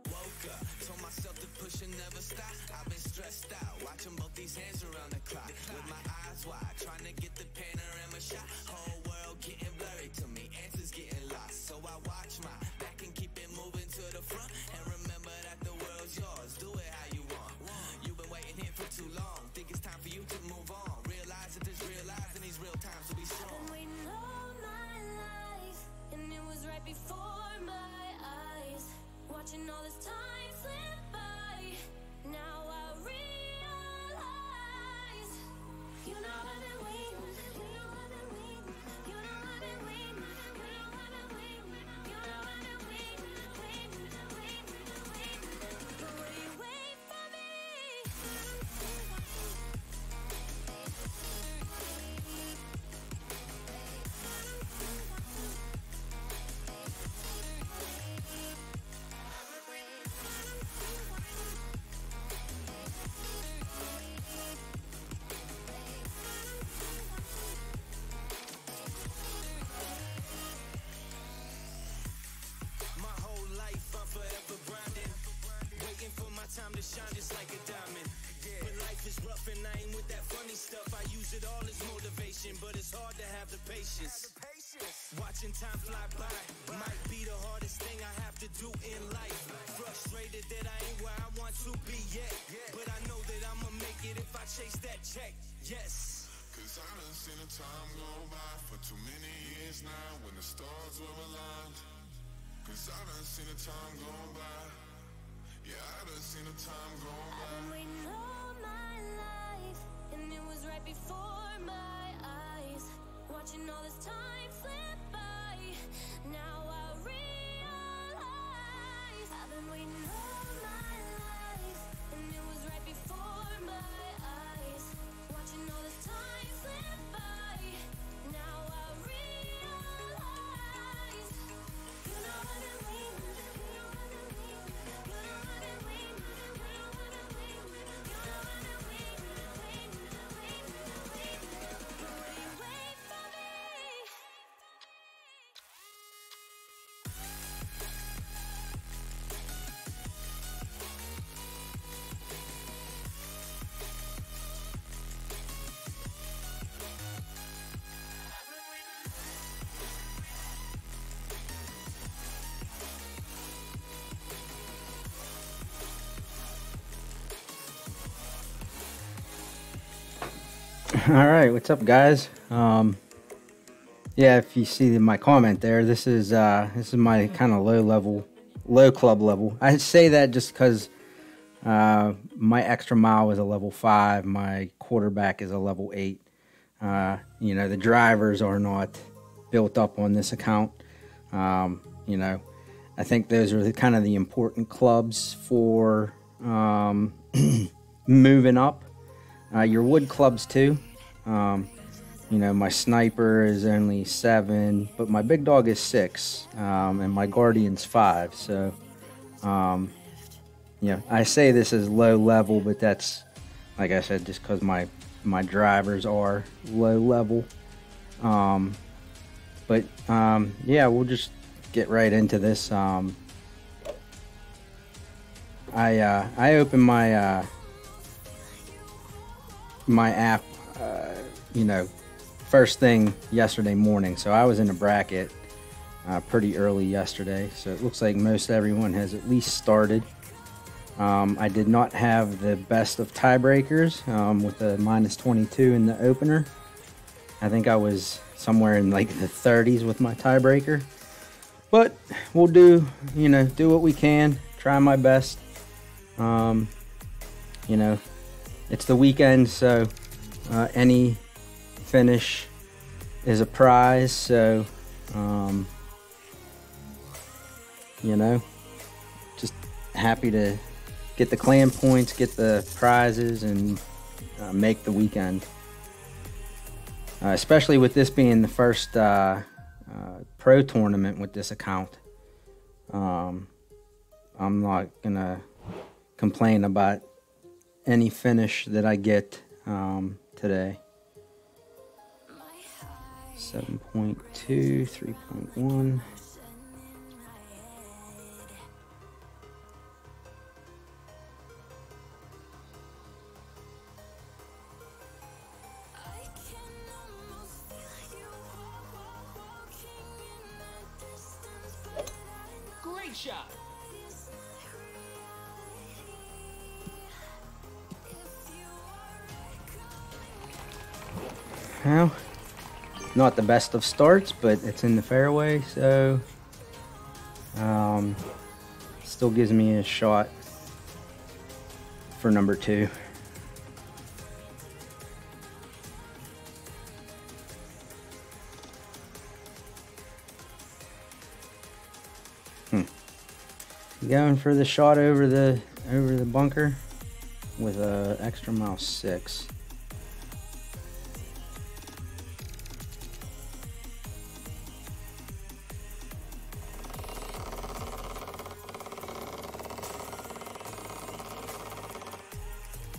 Woke up, told myself to push and never stop. I've been stressed out, watching both these hands around the clock. With my eyes wide, trying to get the panorama shot. Whole world getting blurry to me, answers getting lost. So I watch my back and keep it moving to the front. And remember that the world's yours, do it how you want. You've been waiting here for too long, think it's time for you to move on. Realize that there's real life in these real times to be strong. I've been waiting all my life, and it was right before my eyes. Watching all this time slip by, now I realize. You know I've been waiting, you know I've been waiting, you know I've been waiting, you know I've been waiting, you know I've been waiting, waiting. But will you wait for me? My whole life I'm forever grinding, waiting for my time to shine just like a diamond. But life is rough and I ain't with that funny stuff. I use it all as motivation, but it's hard to have the patience. Watching time fly by might be the hardest thing I have to do in life. Frustrated that I ain't where I want to be yet, but I know that I'ma make it if I chase that check. Yes. Cause I done seen the time go by for too many years now when the stars were aligned. Cause I done seen the time go by. Yeah, I done seen the time go I've by. been waiting all my life, and it was right before my eyes. Watching all this time slip by, now I realize. I've been waiting all my life, and it was right before my eyes. Watching all this time slip by, now I realize. You know I've been waiting, you know I've been waiting, you know I've been waiting, you know I've been waiting, you know I've been waiting. But will you wait for me? All right, what's up, guys? Yeah, if you see my comment there, this is my kind of low club level. I say that just because my extra mile is a level 5, my quarterback is a level 8. You know, the drivers are not built up on this account. You know, I think those are kind of the important clubs for moving up. Your wood clubs too. You know, my sniper is only 7, but my big dog is 6, and my guardian's 5. So, yeah, I say this is low level, but that's, like I said, just because my drivers are low level. But yeah, we'll just get right into this. I opened my my app, you know, first thing yesterday morning. So I was in a bracket pretty early yesterday. So it looks like most everyone has at least started. I did not have the best of tiebreakers with a -22 in the opener. I think I was somewhere in like the 30s with my tiebreaker. But we'll do what we can. Try my best. You know, it's the weekend, so any finish is a prize. So, you know, just happy to get the clan points, get the prizes, and make the weekend. Especially with this being the first pro tournament with this account. I'm not gonna complain about any finish that I get today. 7.2, 3.1. Great shot. Well, not the best of starts, but it's in the fairway, so still gives me a shot for number 2. Going for the shot over the bunker with a extra mile 6.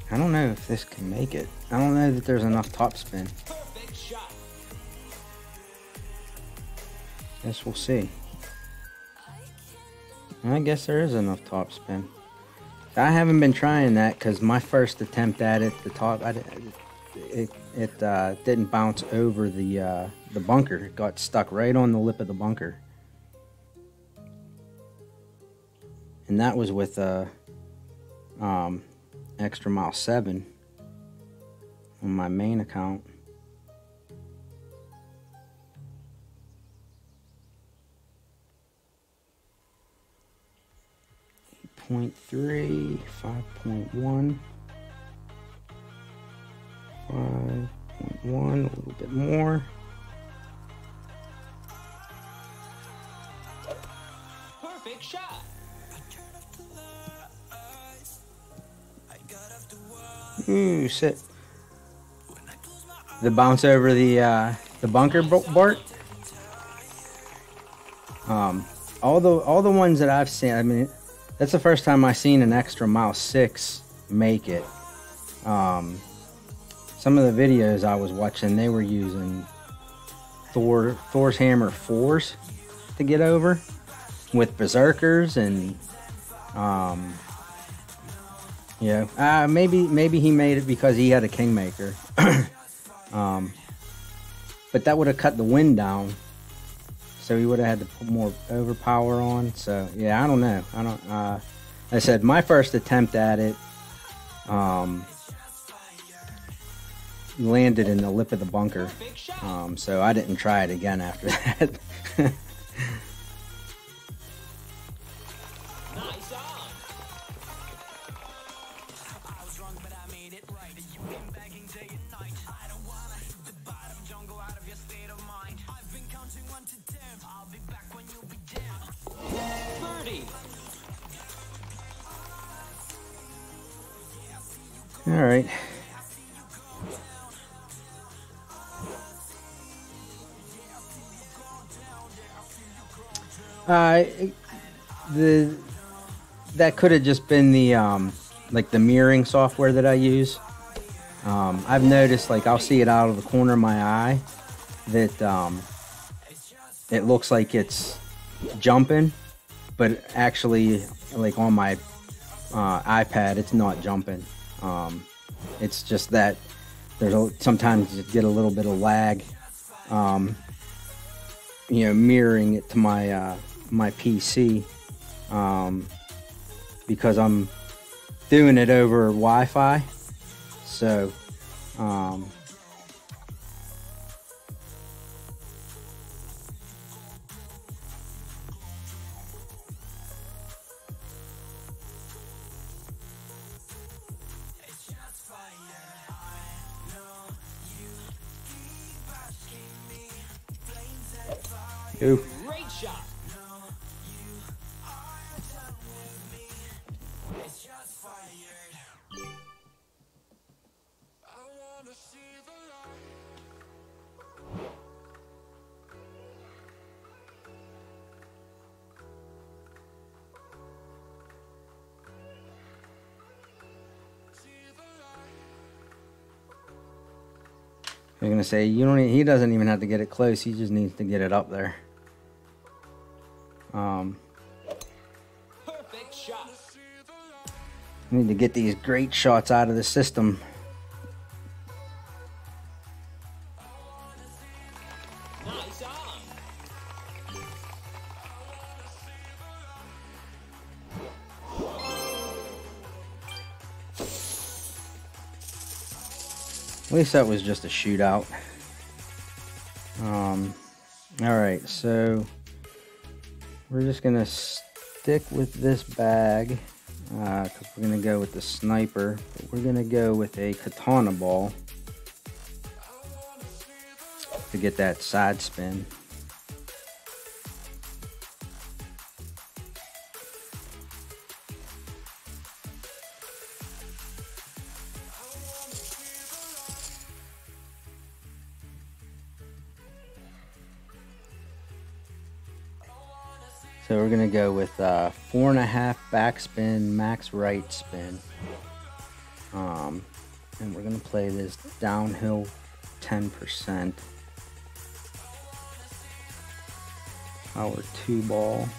I don't know if this can make it. I don't know that there's enough topspin. Perfect shot. Guess we'll see. I guess there is enough topspin. I haven't been trying that because my first attempt at it, it didn't bounce over the bunker. It got stuck right on the lip of the bunker, and that was with a extra mile 7 on my main account. .3, 5.1, 5.1, a little bit more. Perfect shot. Ooh, sit. The bounce over the bunker, Bart. All the ones that I've seen, I mean, that's the first time I've seen an extra mile 6 make it. Some of the videos I was watching, they were using Thor's Hammer 4s to get over with berserkers, and maybe he made it because he had a Kingmaker. But that would have cut the wind down, so he would have had to put more overpower on. So yeah, I don't know. I said my first attempt at it landed in the lip of the bunker, so I didn't try it again after that. Nice on. Birdie. All right. That could have just been the like the mirroring software that I use. I've noticed, like, I'll see it out of the corner of my eye that it looks like it's jumping, but actually, like on my iPad, it's not jumping. It's just that sometimes you get a little bit of lag, mirroring it to my my PC, because I'm doing it over Wi-Fi. So Ooh. Great shot. I'm gonna say he doesn't even have to get it close. He just needs to get it up there. Perfect shot. I need to get these great shots out of the system. Nice on. At least that was just a shootout. Alright, so we're just gonna stick with this bag because we're gonna go with the sniper, but we're gonna go with a katana ball to get that side spin. So we're gonna go with 4.5 backspin, max right spin, and we're gonna play this downhill 10% power 2 ball.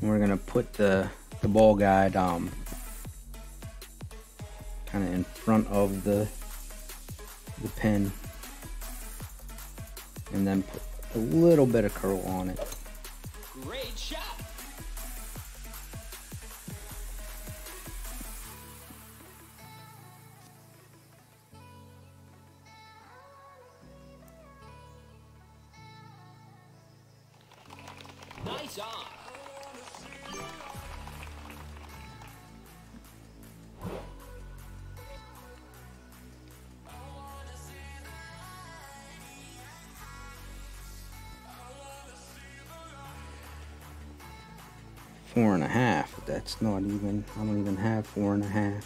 And we're gonna put the ball guide kind of in front of the pin, and then put a little bit of curl on it. Great shot. Nice on. Four and a half. That's not even, I don't even have 4.5.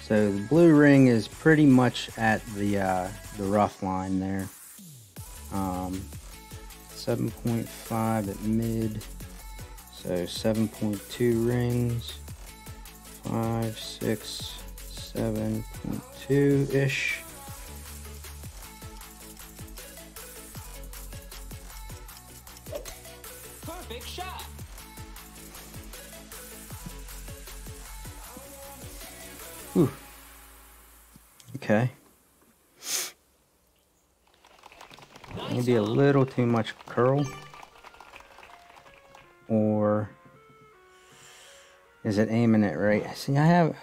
So the blue ring is pretty much at the rough line there. 7.5 at mid. So 7.2 rings. 5, 6, 7.2 ish. Perfect shot. Whew. Okay. Maybe a little too much curl. Or is it aiming it right? See, I have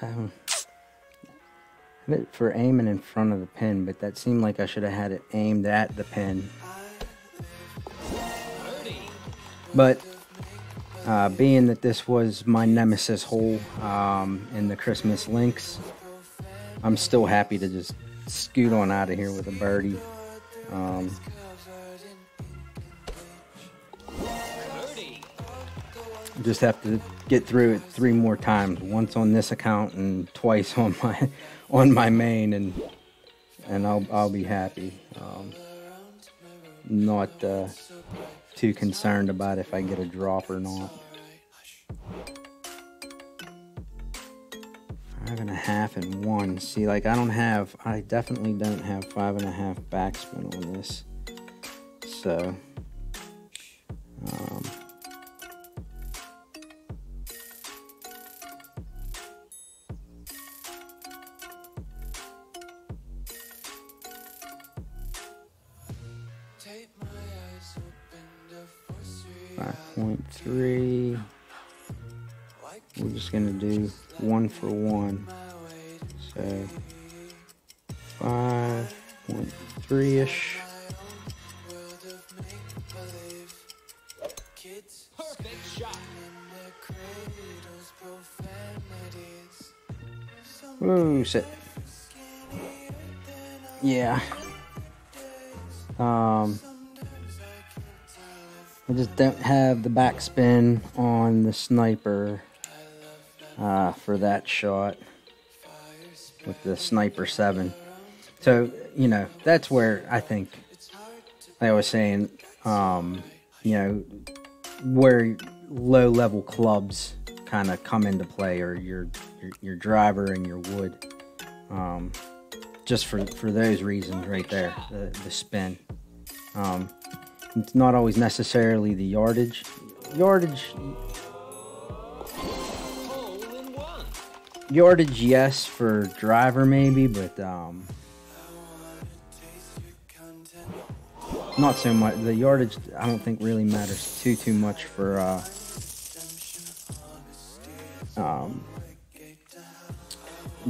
it for aiming in front of the pin, but that seemed like I should have had it aimed at the pin. But being that this was my nemesis hole in the Christmas Links, I'm still happy to just scoot on out of here with a birdie. Just have to get through it 3 more times, once on this account and twice on my main, and I'll be happy. Not too concerned about if I get a drop or not. 5.5 and 1. See, like I definitely don't have 5.5 backspin on this. So, 5.3. We're just gonna do 1 for 1. So 5.3-ish. Perfect shot. Ooh, sit. Yeah. I just don't have the backspin on the sniper for that shot with the Sniper 7. So, you know, that's where I think, like I was saying, you know, where low-level clubs kind of come into play, or your driver and your wood. Just for those reasons right there, the spin. It's not always necessarily the yardage. Yardage, yes, for driver maybe, but not so much. The yardage, I don't think really matters too much for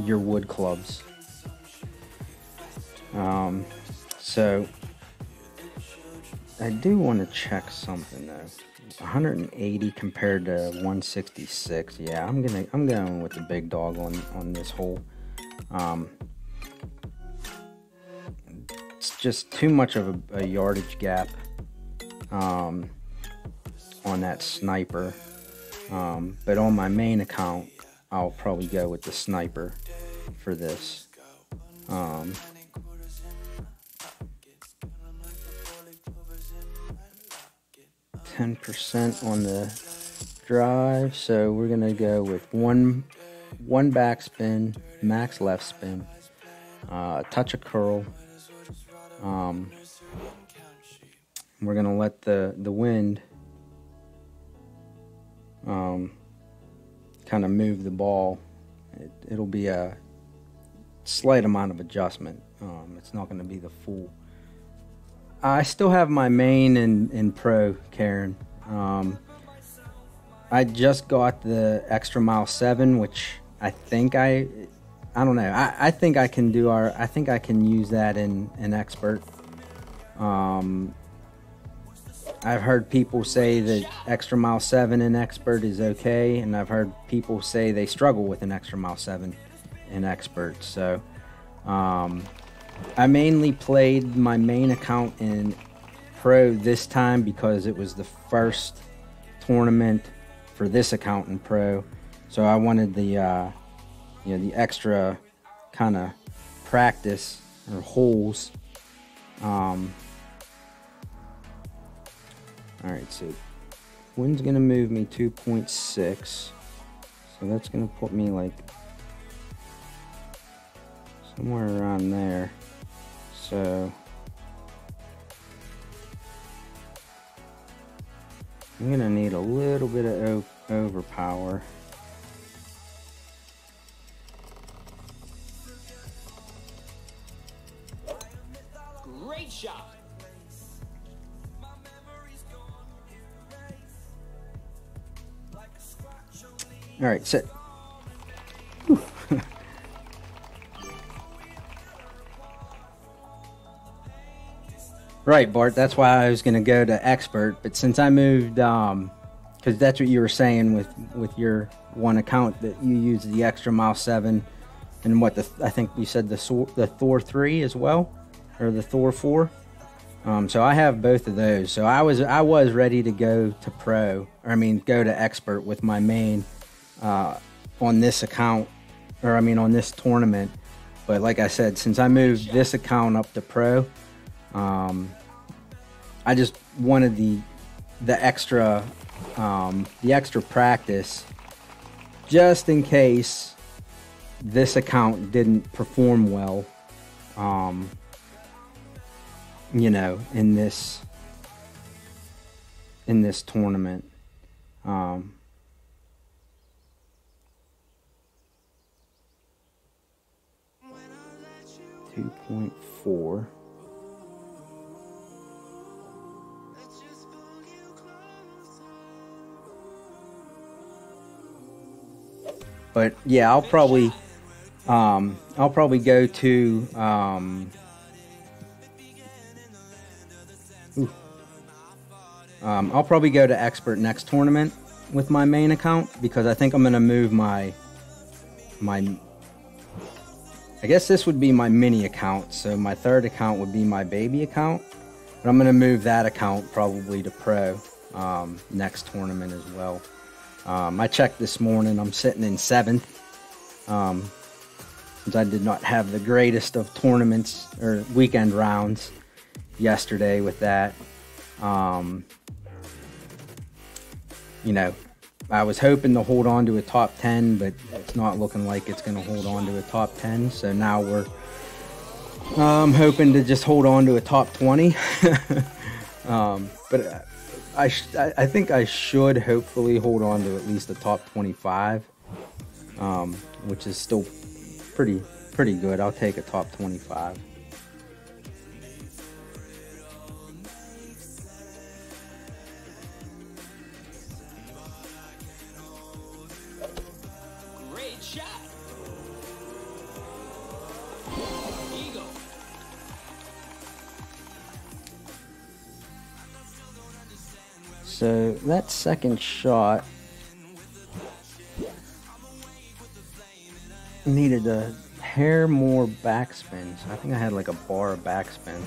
your wood clubs. So I do want to check something though. 180 compared to 166. Yeah, I'm going with the big dog on this hole. It's just too much of a yardage gap on that sniper. But on my main account, I'll probably go with the sniper for this. 10% on the drive, so we're gonna go with one backspin, max left spin, a touch of curl. We're gonna let the wind kind of move the ball. It'll be a slight amount of adjustment. It's not gonna be the full. I still have my main in Pro, Karen. I just got the Extra Mile 7, which I think I don't know. I think I can do I think I can use that in Expert. I've heard people say that Extra Mile 7 in Expert is okay, and I've heard people say they struggle with an Extra Mile 7 in Expert. So, I mainly played my main account in Pro this time because it was the first tournament for this account in Pro. So I wanted the the extra kind of practice or holes. All right, so wind's gonna move me 2.6, so that's gonna put me like somewhere around there. So I'm gonna need a little bit of overpower. Great shot. All right, sit. Right, Bart, that's why I was going to go to Expert, but since I moved, because that's what you were saying with your one account, that you use the Extra Mile 7, and what, I think you said the Thor 3 as well, or the Thor 4. So I have both of those, so I was ready to go to Pro, or I mean, go to Expert with my main on this account, or I mean on this tournament, but like I said, since I moved this account up to Pro, I just wanted the extra practice just in case this account didn't perform well, in this tournament. 2.4. But yeah, I'll probably go to I'll probably go to Expert next tournament with my main account, because I think I'm gonna move my I guess this would be my mini account, so my third account would be my baby account, but I'm gonna move that account probably to Pro next tournament as well. I checked this morning, I'm sitting in 7th, since I did not have the greatest of tournaments or weekend rounds yesterday with that. I was hoping to hold on to a top 10, but it's not looking like it's going to hold on to a top 10. So now we're hoping to just hold on to a top 20. But I think I should hopefully hold on to at least the top 25, which is still pretty good. I'll take a top 25. So that second shot needed a hair more backspin. So I think I had like a bar of backspin.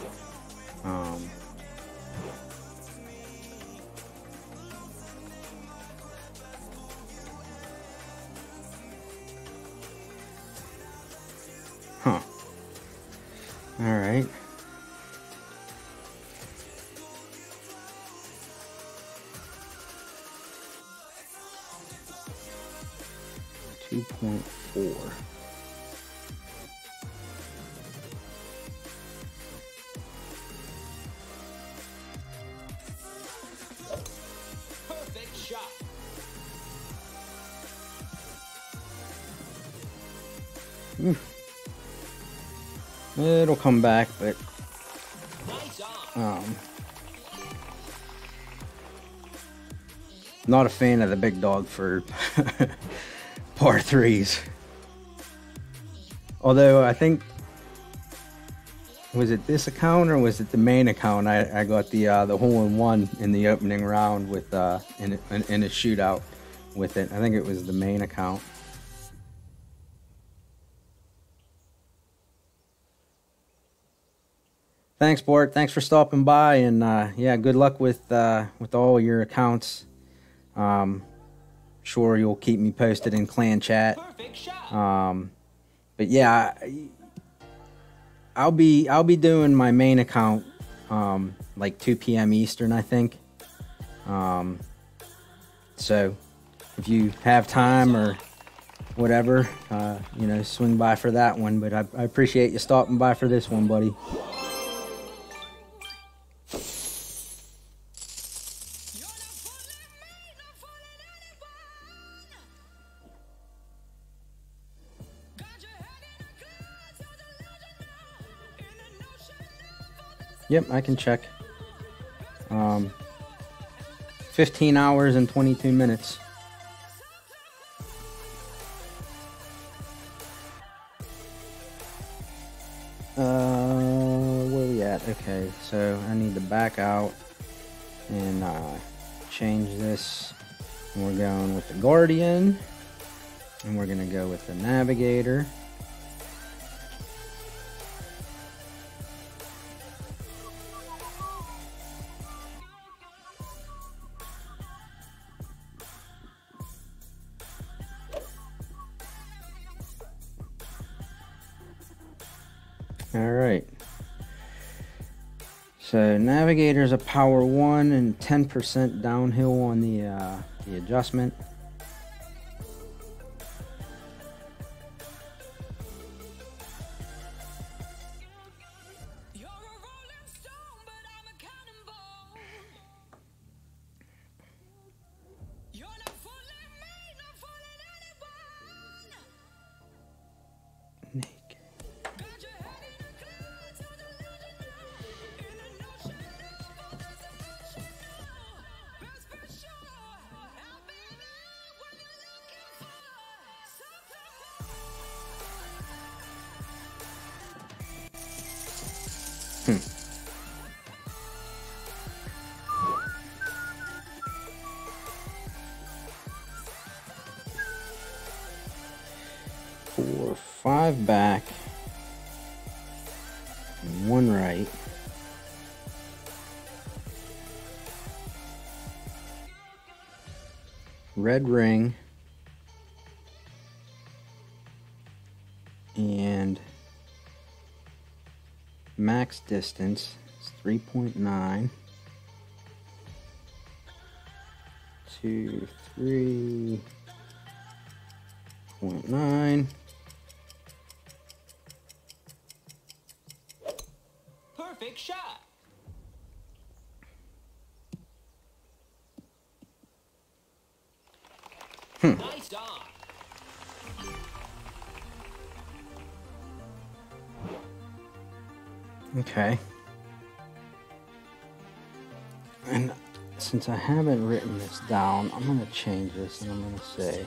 Huh. All right. .4. Perfect shot. It'll come back, but Nice on. Not a fan of the big dog for par threes. Although I think, was it this account or was it the main account? I got the hole-in-one in the opening round with in a shootout with it. I think it was the main account. Thanks, Bort. Thanks for stopping by, and yeah, good luck with all your accounts. Sure, you'll keep me posted in clan chat. Perfect shot. But yeah, I'll be doing my main account like 2 p.m. Eastern, I think. So if you have time or whatever, you know, swing by for that one. But I appreciate you stopping by for this one, buddy. Yep, I can check. 15 hours and 22 minutes. Where we at? Okay, so I need to back out and change this. And we're going with the Guardian, and we're gonna go with the Navigator. Alright, so Navigator's a power 1 and 10% downhill on the adjustment. For 5 back and 1 right. Red ring and max distance is 3.9 to 3.9. Perfect shot. Nice on. Okay. And since I haven't written this down, I'm going to change this and I'm going to say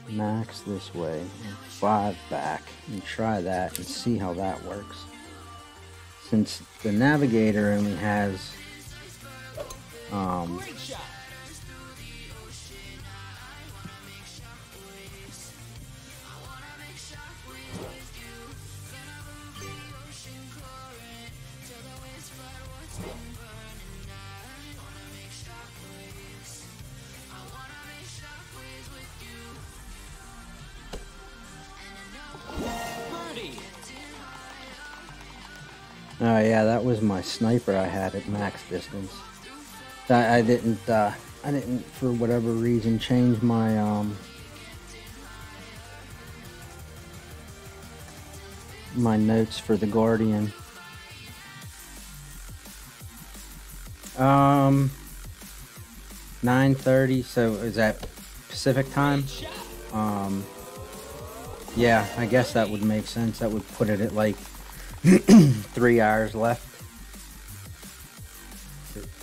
max this way and 5 back and try that and see how that works. Since the Navigator only has Great shot. Birdie. Oh yeah, that was my sniper I had at max distance. I didn't for whatever reason change my my notes for the Guardian. 9:30, so is that Pacific time? Shot. Yeah, I guess that would make sense. That would put it at like 3 hours left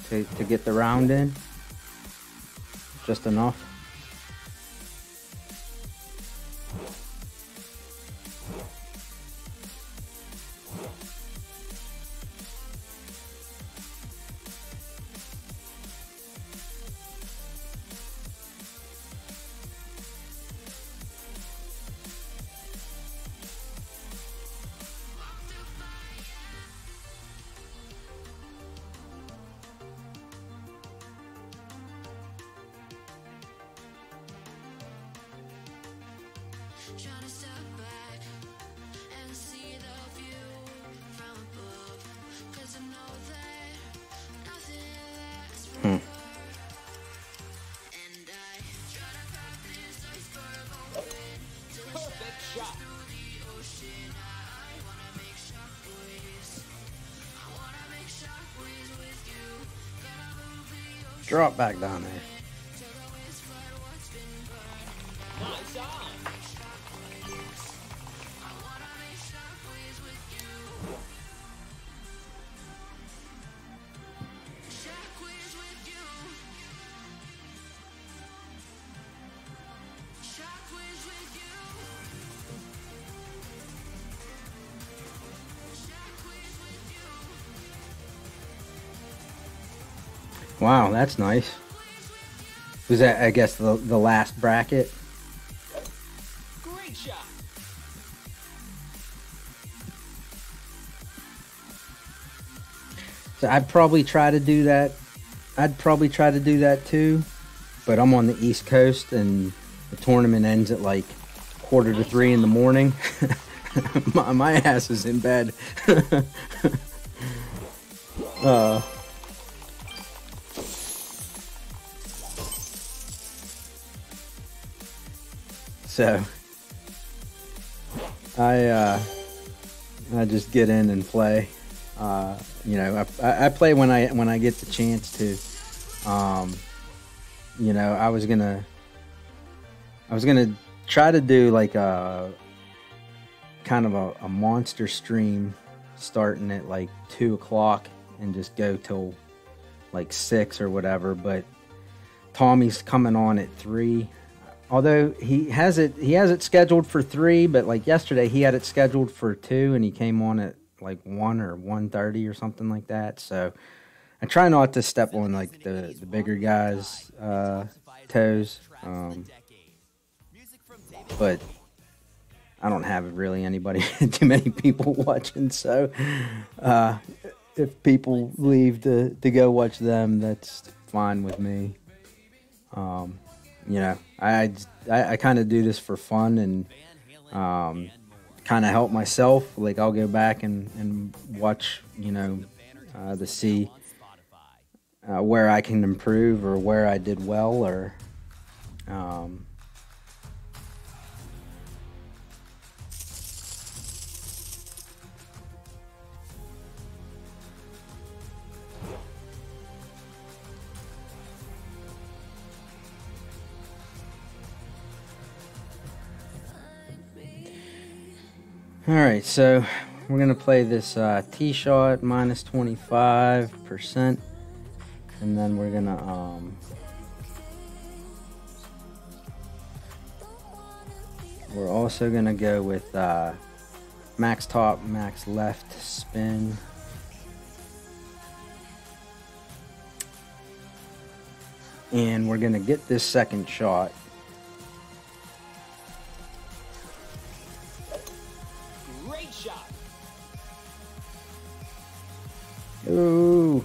to get the round in. Just enough. Trying to step back and see the view from above, 'cause I know that nothing lasts forever. And I try to crack this iceberg open till it Perfect shot. through the ocean. I wanna make shockwaves. I wanna make shockwaves with you. Gotta move the ocean Drop back down there. till the winds flood what's been burned. Nice on. I wanna make shockwaves with you. Shockwaves with you. Shockwaves with you. Shockwaves with you. Wow, that's nice. Was that, I guess, the last bracket? Great shot. So I'd probably try to do that. I'd probably try to do that too, but I'm on the East Coast and the tournament ends at like 2:45 in the morning. my ass is in bed. So I just get in and play. You know, I play when I get the chance to. You know, I was gonna try to do like a kind of a monster stream starting at like 2 o'clock and just go till like 6 or whatever, but Tommy's coming on at 3. Although he has it scheduled for 3, but like yesterday he had it scheduled for 2 and he came on at like 1 or 1:30 or something like that. So I try not to step on like the bigger guys' toes. But I don't have really anybody, too many people watching. So if people leave to go watch them, that's fine with me. You know, I kind of do this for fun and kind of help myself. Like I'll go back and watch, you know, to see where I can improve or where I did well or Alright, so we're going to play this tee shot minus 25%, and then we're going to we're also going to go with max top, max left spin. And we're going to get this second shot. Great shot. Ooh.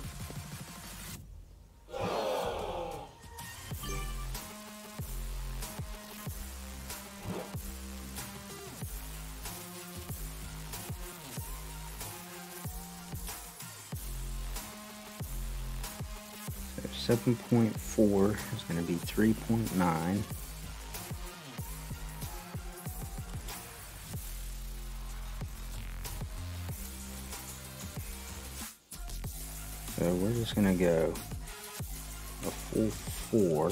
So 7.4 is going to be 3.9. So we're just going to go a full 4.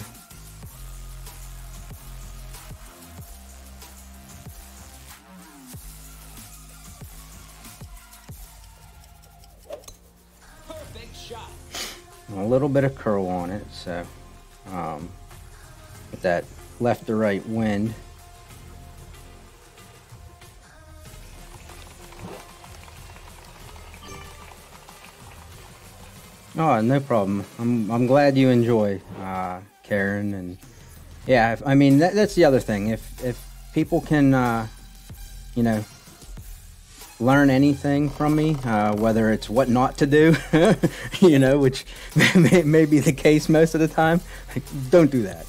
Perfect shot. A little bit of curl on it, so with that left to right wind. Oh, no problem. I'm glad you enjoy, Karen, and yeah, I mean that's the other thing. If people can, you know, learn anything from me, whether it's what not to do, you know, which may be the case most of the time, don't do that.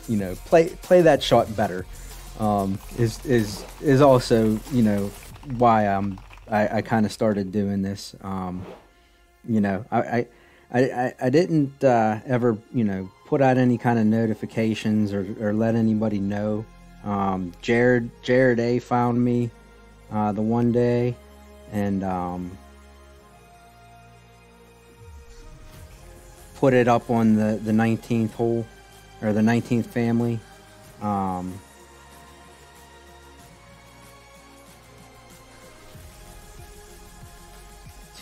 You know, play that shot better. Is also, you know, why I kind of started doing this. You know, I didn't ever, you know, put out any kind of notifications or let anybody know. Jared A found me the one day, and put it up on the 19th hole, or the 19th family.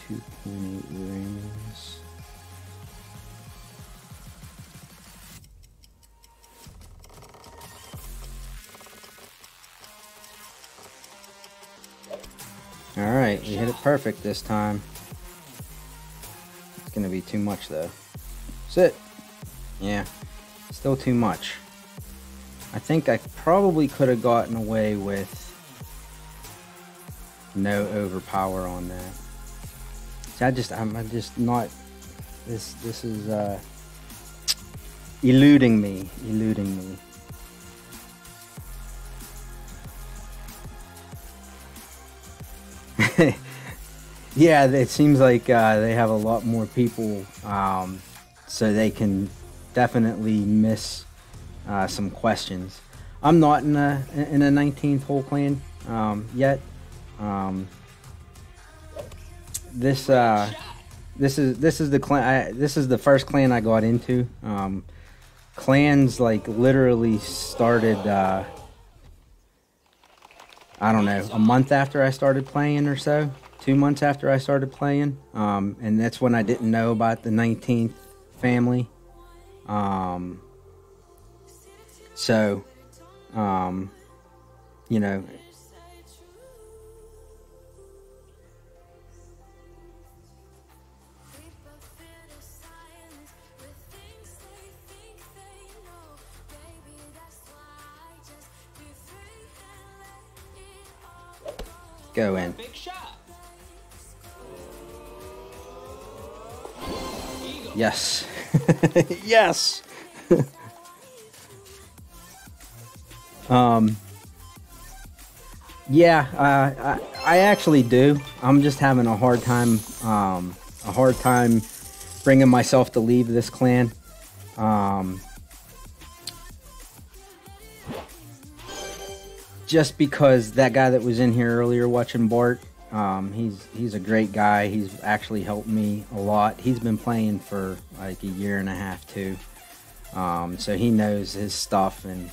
2.8 rings. All right, we hit it perfect this time. It's gonna be too much though. Sit. Yeah, still too much. I think I probably could have gotten away with no overpower on that. See, I'm just not. This is eluding me. Yeah, it seems like they have a lot more people, so they can definitely miss some questions. I'm not in a 19th hole clan yet. This is the clan. This is the first clan I got into. Clans like literally started. I don't know, a month after I started playing or so, 2 months after I started playing, and that's when I didn't know about the 19th family. So, you know. Go in. Big shot. Eagle. Yes. Yes. Yeah, I actually do. I'm just having a hard time bringing myself to leave this clan. Just because that guy that was in here earlier watching Bart, he's a great guy. He's actually helped me a lot. He's been playing for like a year and a half too, so he knows his stuff. And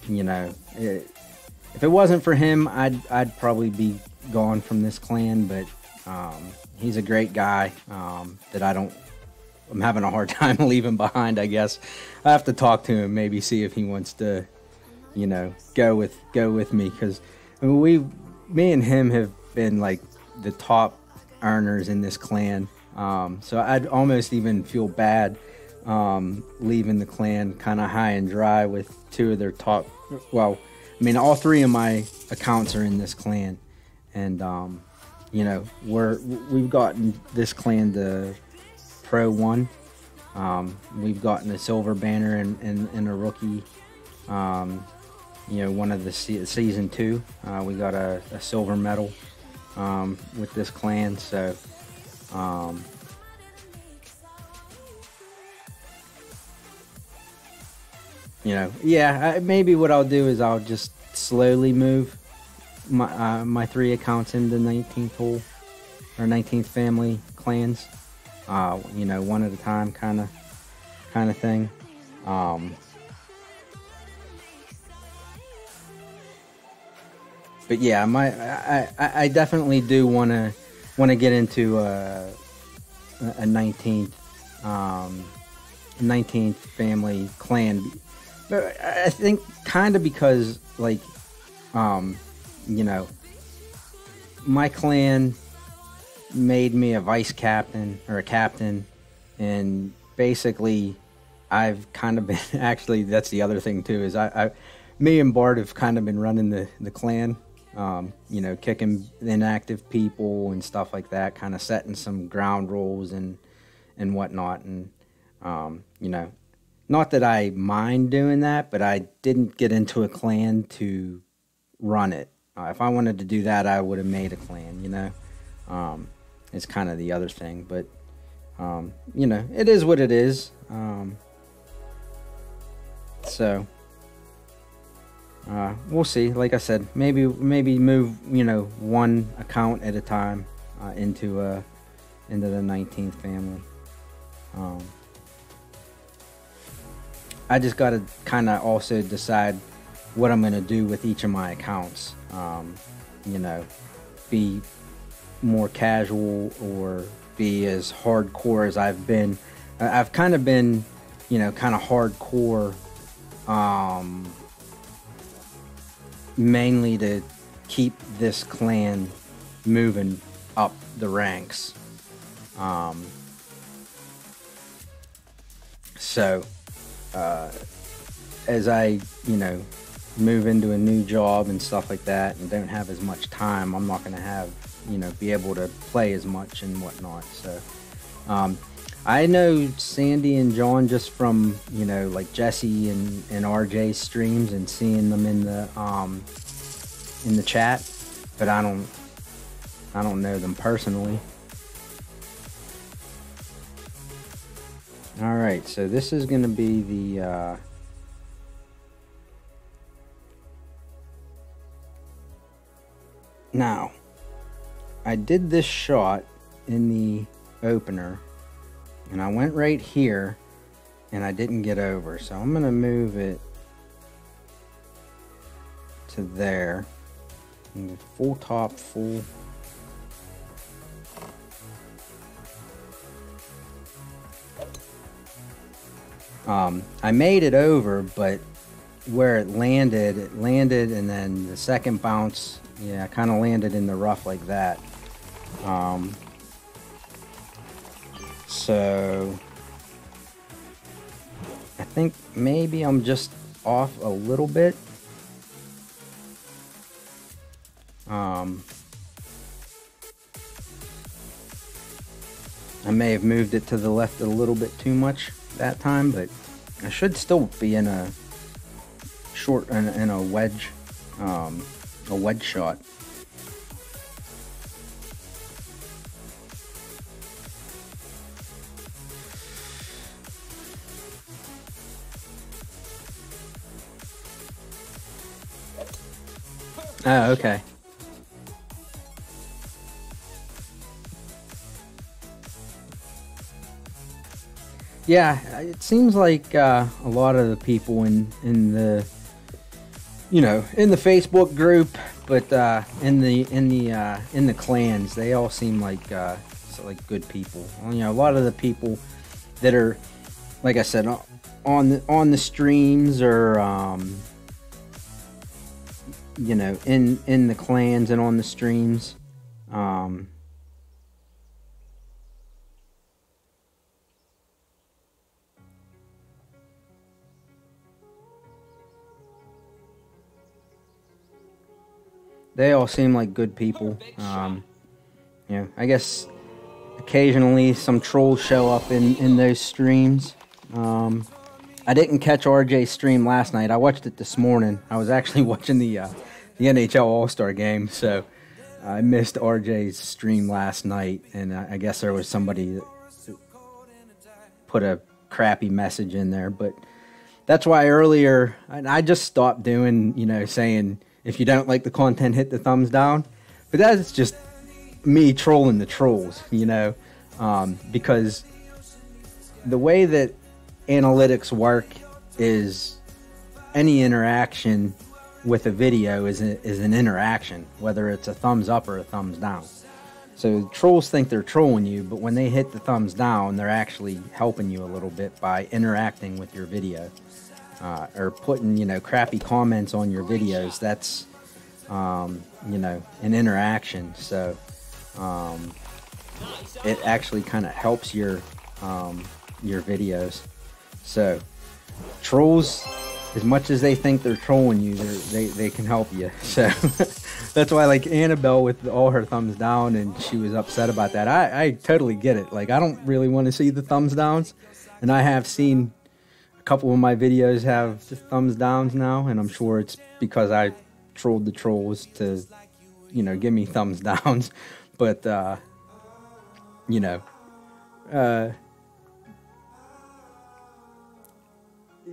you know, if it wasn't for him, I'd probably be gone from this clan. But he's a great guy that I'm having a hard time leaving behind. I guess I have to talk to him, maybe see if he wants to, you know, go with me, because me and him have been like the top earners in this clan. So I'd almost even feel bad leaving the clan kind of high and dry with two of their top. Well, I mean, all three of my accounts are in this clan, and you know, we've gotten this clan to Pro 1. We've gotten a silver banner and a rookie. You know, one of the season 2. We got a silver medal with this clan. So, you know, yeah. Maybe what I'll do is I'll just slowly move my 3 accounts into 19th hole or 19th family clans. You know, one at a time, kind of thing. But yeah, I definitely do want to get into a 19th 19th family clan. But I think kind of because, like, you know, my clan made me a vice captain or a captain, and basically I've kind of been, actually that's the other thing too, is me and Bart have kind of been running the clan, you know, kicking inactive people and stuff like that, kind of setting some ground rules and whatnot. And you know, not that I mind doing that, but I didn't get into a clan to run it. If I wanted to do that, I would have made a clan, you know. It's kind of the other thing, but you know, it is what it is. So we'll see. Like I said, maybe move, you know, one account at a time into the 19th family. I just got to kind of also decide what I'm going to do with each of my accounts. You know, be more casual or be as hardcore as I've been. I've kind of been, you know, kind of hardcore, mainly to keep this clan moving up the ranks. So as I, you know, move into a new job and stuff like that and don't have as much time, I'm not going to have, you know, be able to play as much and whatnot. So I know Sandy and John just from, you know, like Jesse and RJ's streams and seeing them in the chat, but I don't know them personally. All right, so this is going to be the now I did this shot in the opener and I went right here and I didn't get over, so I'm going to move it to there. And full top, full. I made it over, but where it landed, and then the second bounce, yeah, kind of landed in the rough like that. So I think maybe I'm just off a little bit. I may have moved it to the left a little bit too much that time, but I should still be in a short and a wedge shot. Oh, okay. Yeah, it seems like a lot of the people in the, you know, in the Facebook group, but in the clans, they all seem like good people. You know, a lot of the people that are, like I said, on the streams or you know, in the clans and on the streams, they all seem like good people. You know, I guess occasionally some trolls show up in those streams. I didn't catch RJ's stream last night. I watched it this morning. I was actually watching the NHL All-Star game, so I missed RJ's stream last night, and I guess there was somebody that put a crappy message in there, but that's why earlier I just stopped doing, you know, saying if you don't like the content, hit the thumbs down. But that's just me trolling the trolls, you know, because the way that analytics work is any interaction with a video is an interaction, whether it's a thumbs up or a thumbs down. So trolls think they're trolling you, but when they hit the thumbs down, they're actually helping you a little bit by interacting with your video, or putting, you know, crappy comments on your videos. That's, you know, an interaction. So it actually kind of helps your videos. So trolls, as much as they think they're trolling you, they can help you. So that's why, like, Annabelle with all her thumbs down, and she was upset about that. I totally get it. Like, I don't really want to see the thumbs downs, and I have seen a couple of my videos have just thumbs downs now, and I'm sure it's because I trolled the trolls to, you know, give me thumbs downs. But you know,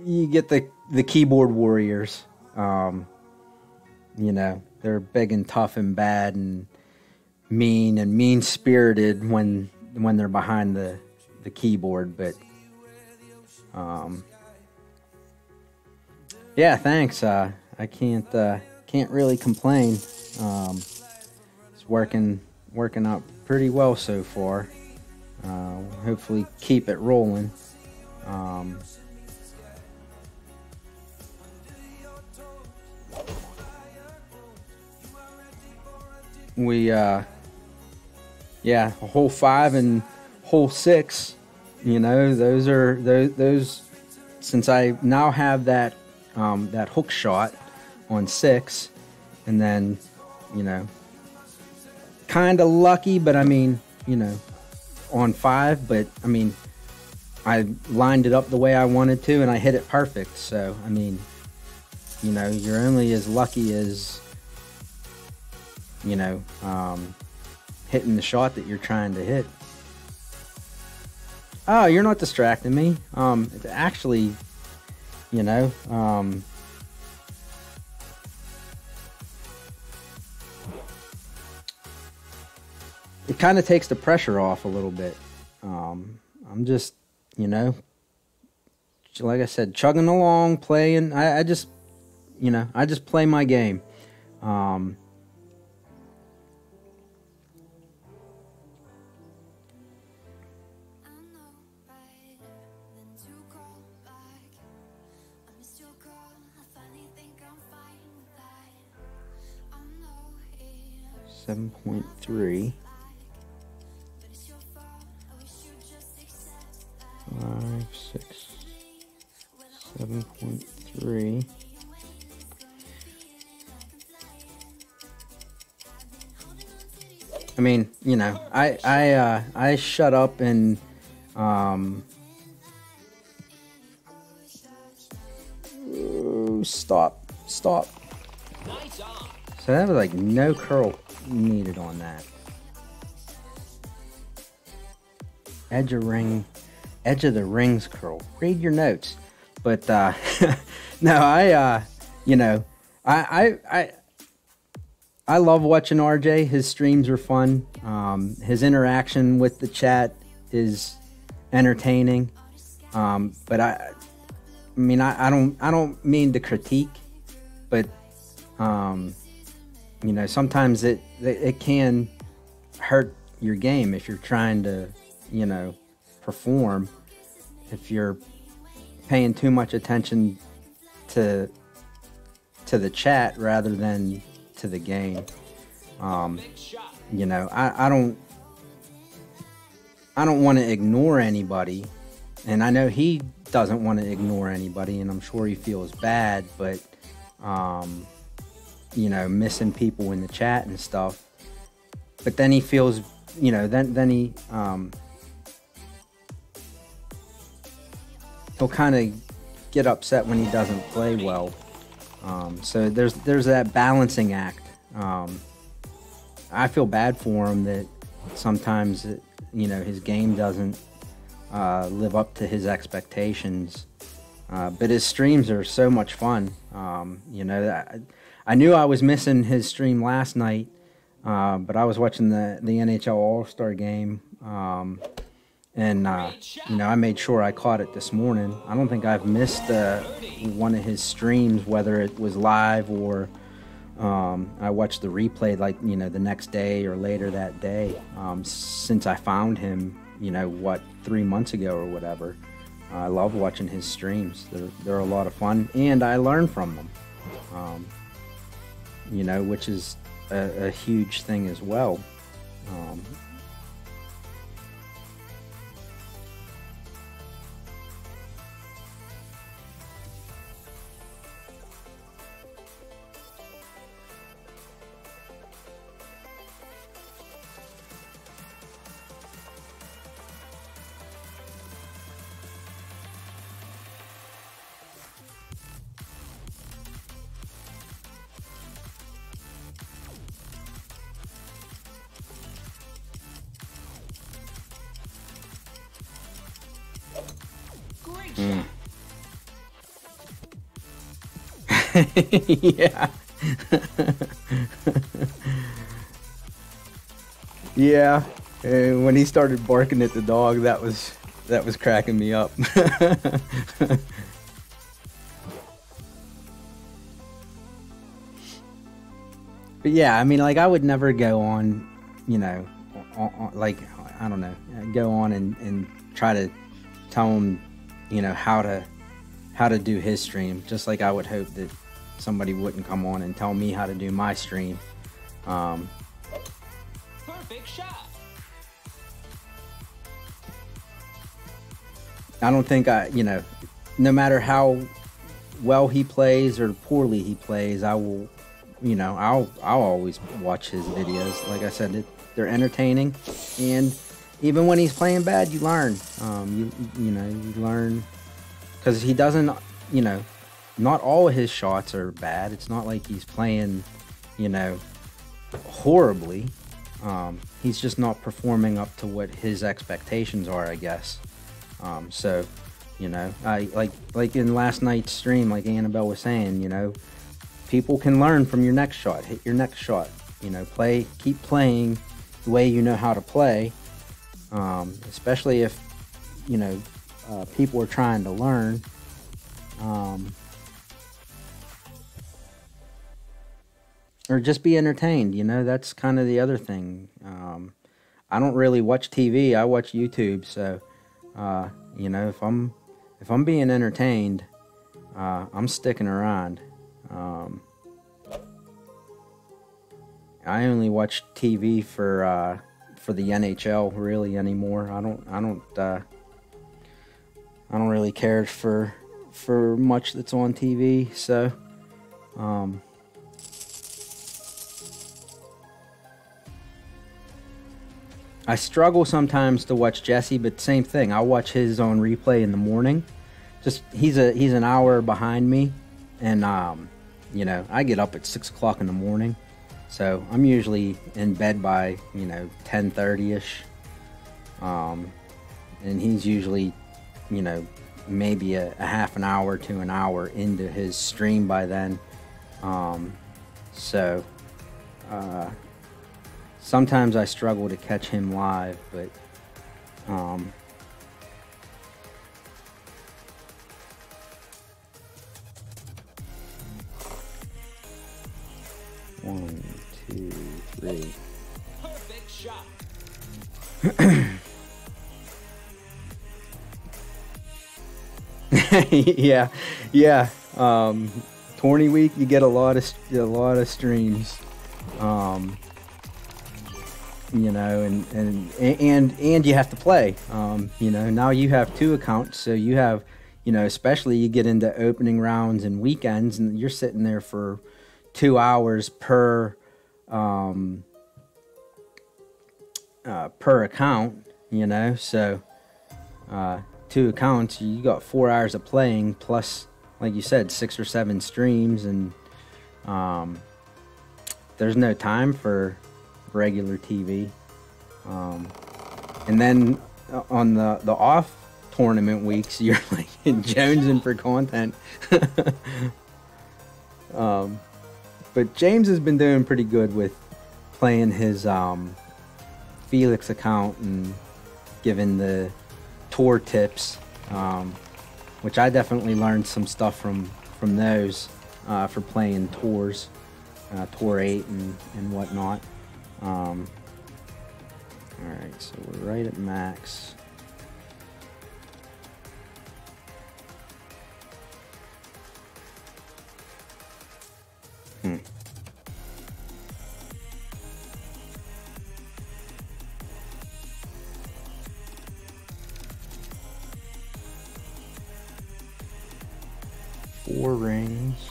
you get the keyboard warriors. You know, they're big and tough and bad and mean-spirited when they're behind the keyboard. But yeah, thanks. I can't really complain. It's working out pretty well so far. Hopefully keep it rolling. We yeah, hole 5 and hole 6, you know, those since I now have that hook shot on 6, and then, you know, kind of lucky, but I mean, you know, on 5, but I mean, I lined it up the way I wanted to, and I hit it perfect. So I mean, you know, you're only as lucky as, you know, hitting the shot that you're trying to hit. Oh, you're not distracting me. Actually, you know, it kind of takes the pressure off a little bit. I'm just, you know, like I said, chugging along, playing. I just, you know, I just play my game. .3 5 6 7.3. I mean, you know, I shut up and stop. Nice on. So that was like no curl needed on that. Edge of the rings curl. Read your notes. But no, you know, I love watching RJ. His streams are fun. His interaction with the chat is entertaining. But I mean, I don't mean to critique, but you know, sometimes it can hurt your game if you're trying to, you know, perform. If you're paying too much attention to the chat rather than to the game. You know, I don't want to ignore anybody, and I know he doesn't want to ignore anybody, and I'm sure he feels bad, but missing people in the chat and stuff. But then he feels, then he, he'll kind of get upset when he doesn't play well. So there's that balancing act. I feel bad for him that sometimes, his game doesn't live up to his expectations. But his streams are so much fun. I knew I was missing his stream last night, but I was watching the NHL All-Star game, and I made sure I caught it this morning. I don't think I've missed one of his streams, whether it was live or I watched the replay the next day or later that day, since I found him 3 months ago or whatever. I love watching his streams. They're a lot of fun, and I learn from them, which is a huge thing as well. Yeah. Yeah. And when he started barking at the dog, that was cracking me up. But yeah, I mean, I would never go on, I don't know, go on and try to tell him, how to do his stream, just like I would hope that somebody wouldn't come on and tell me how to do my stream. Perfect shot. I don't think no matter how well he plays or poorly he plays, I will, I'll always watch his videos. Like I said, they're entertaining, and even when he's playing bad, you learn. You learn, because he doesn't, not all of his shots are bad. It's not like he's playing, horribly. He's just not performing up to what his expectations are, I guess. So, I like in last night's stream, like Annabelle was saying, people can learn from your next shot. Hit your next shot. Keep playing the way you know how to play. Especially if, people are trying to learn. Or just be entertained, that's kind of the other thing. I don't really watch TV, I watch YouTube, so, if I'm being entertained, I'm sticking around. I only watch TV for the NHL really anymore. I don't really care for much that's on TV, so I struggle sometimes to watch Jesse, but same thing. I'll watch his on replay in the morning. Just he's an hour behind me, and I get up at 6 o'clock in the morning, so I'm usually in bed by 10:30ish, and he's usually maybe a half an hour to an hour into his stream by then. Sometimes I struggle to catch him live, but 1, 2, 3. Perfect shot. Yeah. Tourney week, you get a lot of streams. And you have to play. Now you have 2 accounts, so you have, especially you get into opening rounds and weekends, and you're sitting there for 2 hours per account, you know. So 2 accounts, you got 4 hours of playing plus, like you said, 6 or 7 streams, and there's no time for regular TV. And then on the off tournament weeks, you're like jonesing for content. But James has been doing pretty good with playing his Felix account and giving the tour tips, which I definitely learned some stuff from those for playing tours, Tour 8 and whatnot. Alright, so we're right at max. Four rings.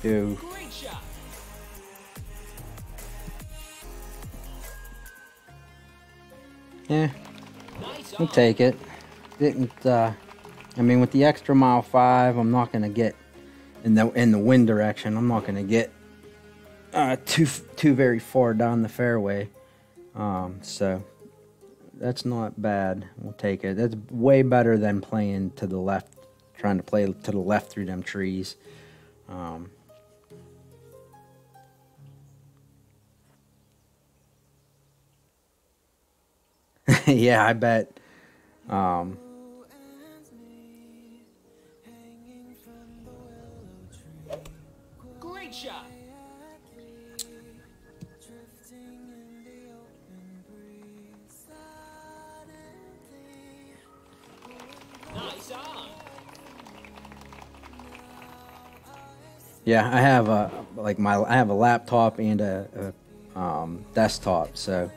Go. Great shot. Yeah, Nice we'll on. take it. Didn't I mean, with the extra mile 5, I'm not gonna get in the wind direction. I'm not gonna get too very far down the fairway. So that's not bad. We'll take it. That's way better than playing to the left, trying to play to the left through them trees. Yeah, I bet. Great shot. Nice on. Yeah, I have a I have a laptop and a desktop, so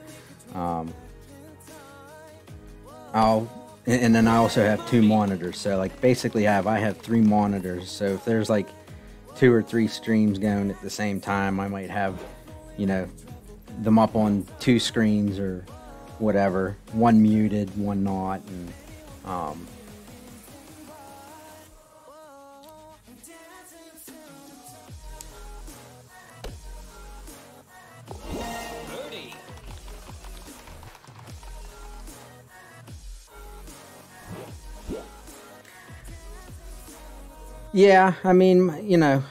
and then I also have 2 monitors. So like basically I have 3 monitors. So if there's like 2 or 3 streams going at the same time, I might have, you know, them up on 2 screens or whatever, one muted, one not, and Birdie. yeah, I mean, you know,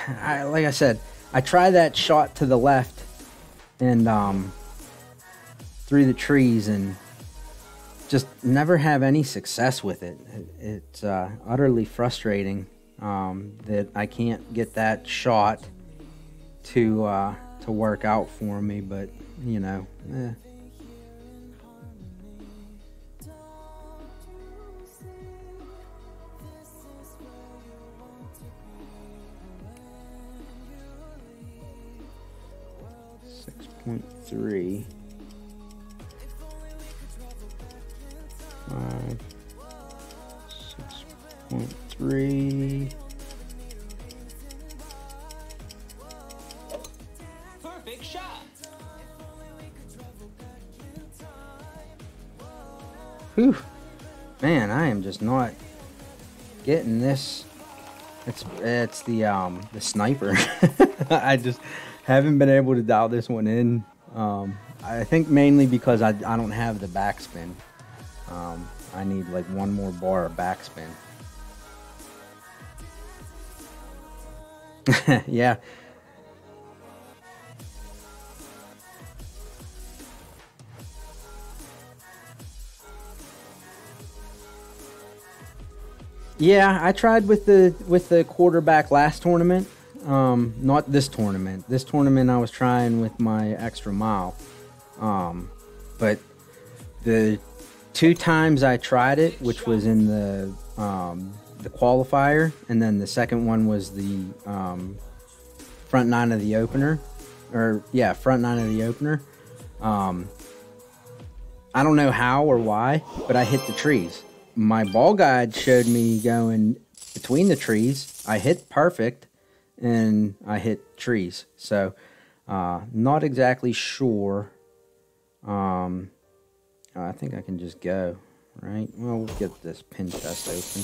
like I said, I tried that shot to the left and through the trees and just never have any success with it. It's utterly frustrating that I can't get that shot to work out for me, but you know, 6.3. 5. 6.3. Perfect shot. Whew. Man, I am just not getting this. It's the sniper. I just haven't been able to dial this one in. I think mainly because I don't have the backspin. I need like one more bar of backspin. Yeah. Yeah, I tried with the quarterback last tournament. Not this tournament. This tournament I was trying with my extra mile. But the 2 times I tried it, which was in the qualifier, and then the second one was the front 9 of the opener, or yeah, front 9 of the opener. I don't know how or why, but I hit the trees. My ball guide showed me going between the trees. I hit perfect, and I hit trees. So, not exactly sure. I think I can just go, right? Well, we'll get this pin chest open.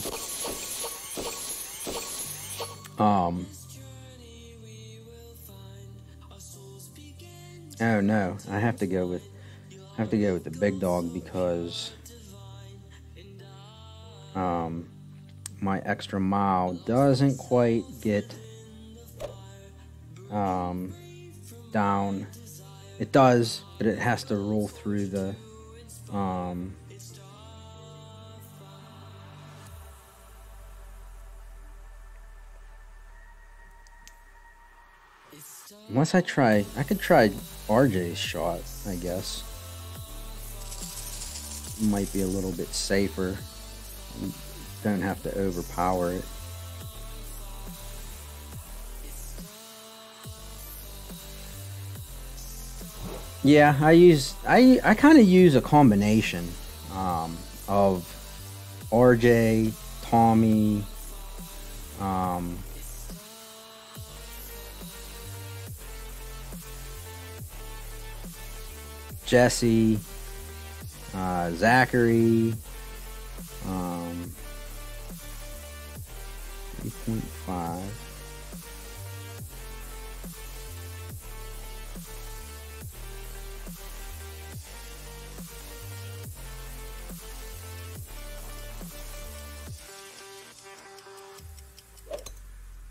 Oh no, I have to go with the big dog because my extra mile doesn't quite get down. It does, but it has to roll through the unless I could try RJ's shot, I guess. Might be a little bit safer. You don't have to overpower it. Yeah, I kind of use a combination of RJ, Tommy, Jesse, Zachary, 3.5.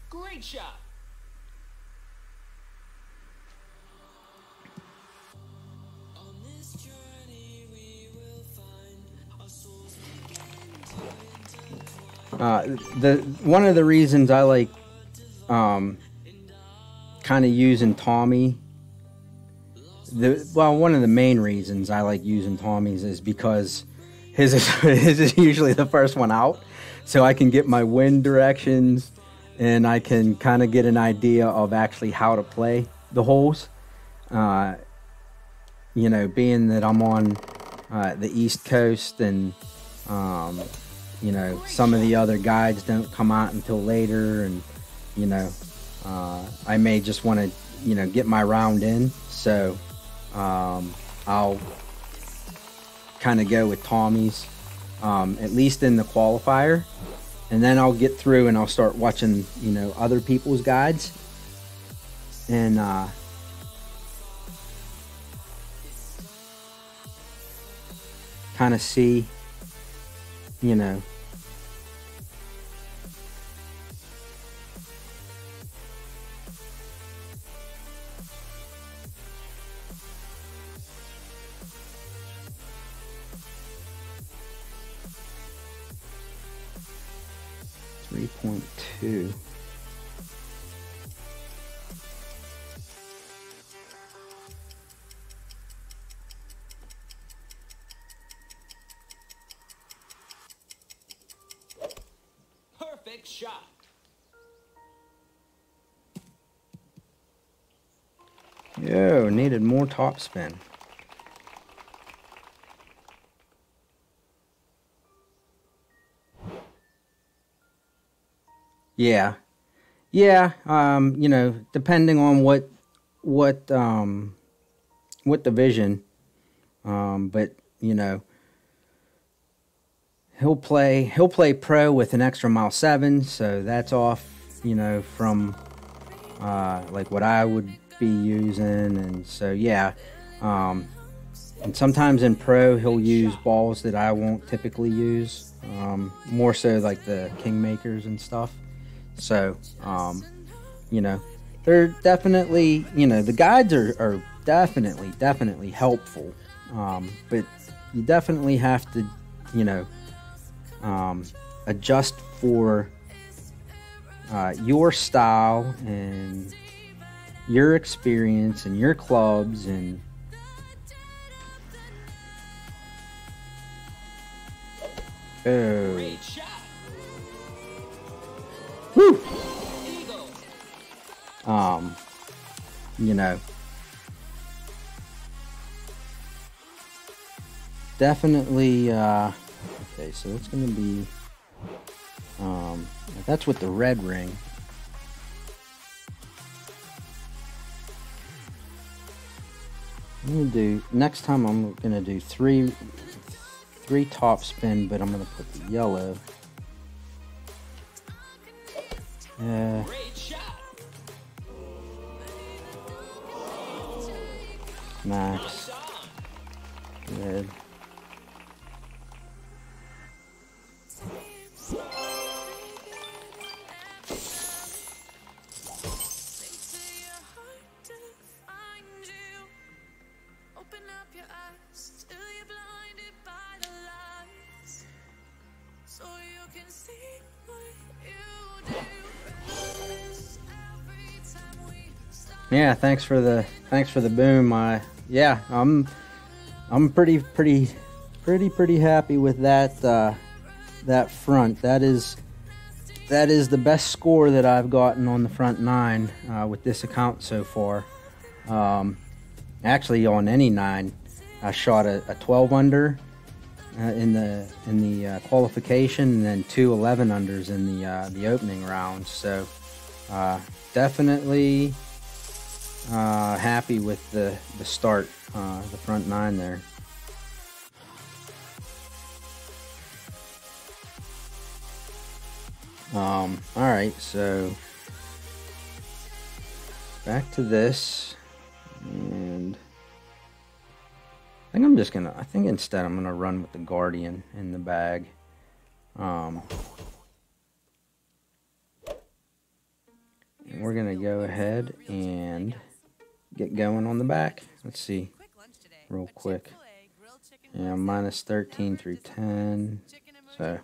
Great shot. One of the reasons I like kind of using Tommy, one of the main reasons I like using Tommy's is because his is usually the first one out, so I can get my wind directions and I can kind of get an idea of actually how to play the holes. You know, being that I'm on the East Coast and you know, some of the other guides don't come out until later, and you know, I may just want to, you know, get my round in, so I'll kind of go with Tommy's, at least in the qualifier, and then I'll get through and I'll start watching, you know, other people's guides, and kind of see, you know, .2. Perfect shot. Yo, needed more top spin. Yeah. Yeah, you know, depending on what division, but you know, he'll play pro with an extra mile 7, so that's off, you know, from like what I would be using, and so yeah, and sometimes in pro he'll use balls that I won't typically use, more so like the Kingmakers and stuff. So you know, they're definitely, you know, the guides are definitely helpful, but you definitely have to, you know, adjust for your style and your experience and your clubs, and Great shot. whew, Eagle. you know, definitely, okay, so it's going to be, that's with the red ring. I'm going to do, next time I'm going to do three top spin, but I'm going to put the yellow. Great shot. Max. Red. Yeah, thanks for the boom. Yeah, I'm pretty happy with that that front. That is the best score that I've gotten on the front 9 with this account so far. Actually, on any 9, I shot a 12 under in the qualification, and then 2 11 unders in the opening rounds. So definitely happy with the start, the front 9 there. All right, so back to this, and I think instead I'm gonna run with the Guardian in the bag. And we're gonna go ahead and get going on the back. Let's see real quick. Yeah, minus 13 through 10. So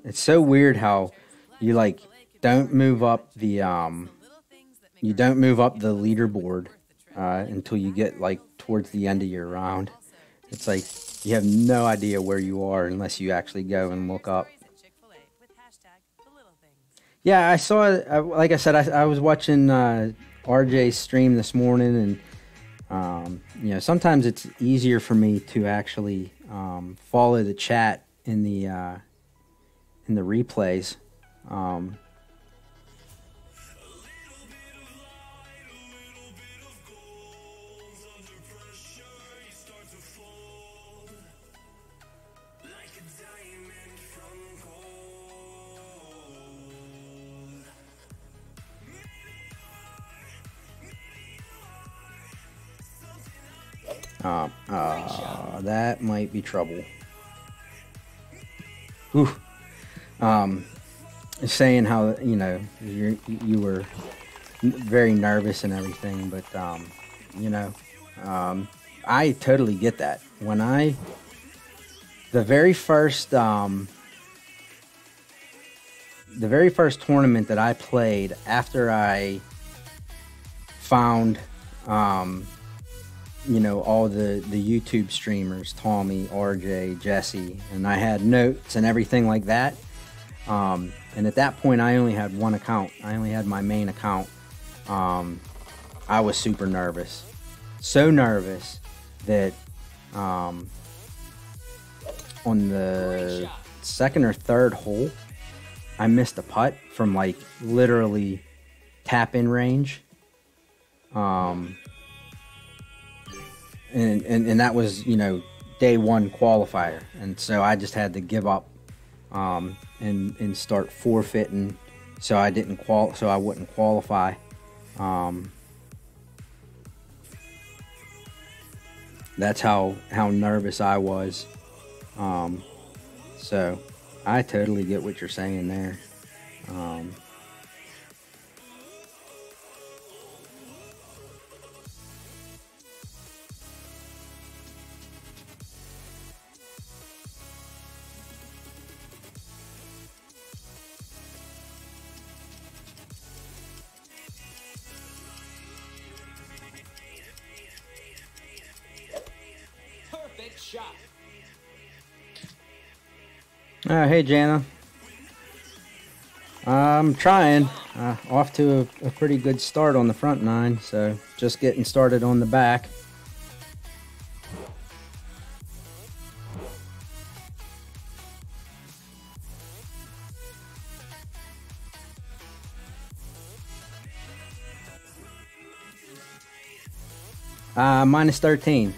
it's so weird how you like don't move up the leaderboard until you get like towards the end of your round. It's like you have no idea where you are unless you actually go and look up. Yeah, I saw, like I said, I was watching RJ's stream this morning, and you know, sometimes it's easier for me to actually follow the chat in the replays. That might be trouble. Ooh. Saying how, you know, you were very nervous and everything, but you know, I totally get that. When the very first tournament that I played after I found you know, all the YouTube streamers, Tommy, RJ, Jesse, and I had notes and everything like that. And at that point, I only had one account. I only had my main account. I was super nervous. So nervous that on the second or third hole, I missed a putt from like literally tap-in range. And that was, you know, day 1 qualifier, and so I just had to give up and start forfeiting, so I wouldn't qualify. That's how nervous I was. So I totally get what you're saying there. Shot. Hey Jana. I'm trying. Off to a pretty good start on the front 9, so just getting started on the back. Minus 13.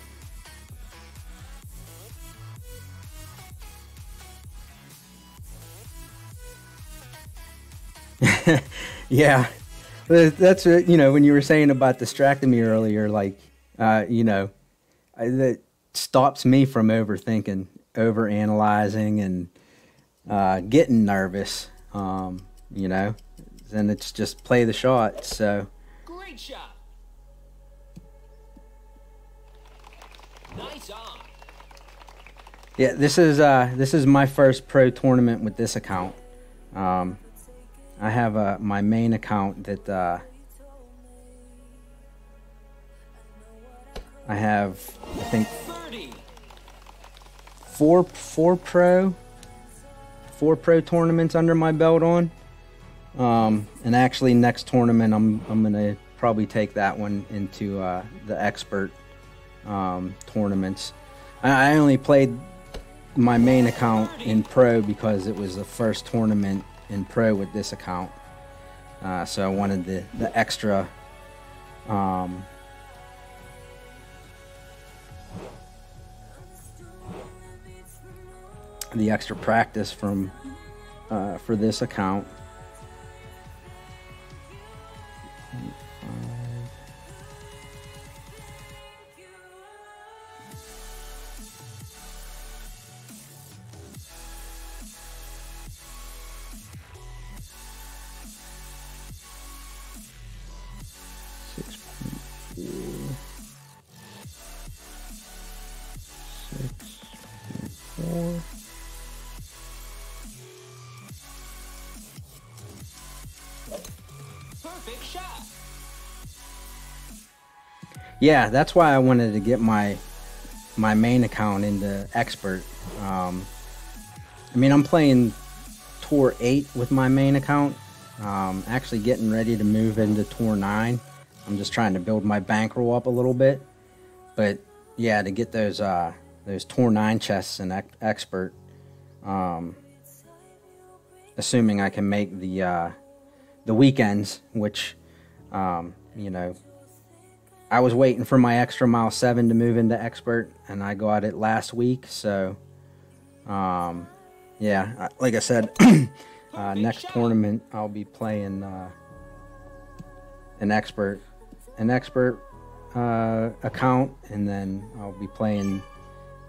Yeah, that's what, when you were saying about distracting me earlier, like, that stops me from overthinking, overanalyzing, and getting nervous. And it's just play the shot. So Great shot. Nice on. yeah, this is my first pro tournament with this account. I have my main account that I have, I think, 30. four pro tournaments under my belt on. And actually, next tournament I'm gonna probably take that one into the expert tournaments. I only played my main account in pro because it was the first tournament in pro with this account, so I wanted the extra practice from for this account. Perfect shot. Yeah, that's why I wanted to get my main account into expert. I'm playing Tour 8 with my main account. Actually getting ready to move into Tour 9. I'm just trying to build my bankroll up a little bit. But yeah, to get those Tour 9 chests in expert, assuming I can make the weekends, which I was waiting for my extra mile 7 to move into expert, and I got it last week. So yeah, like I said, next tournament I'll be playing an expert account, and then I'll be playing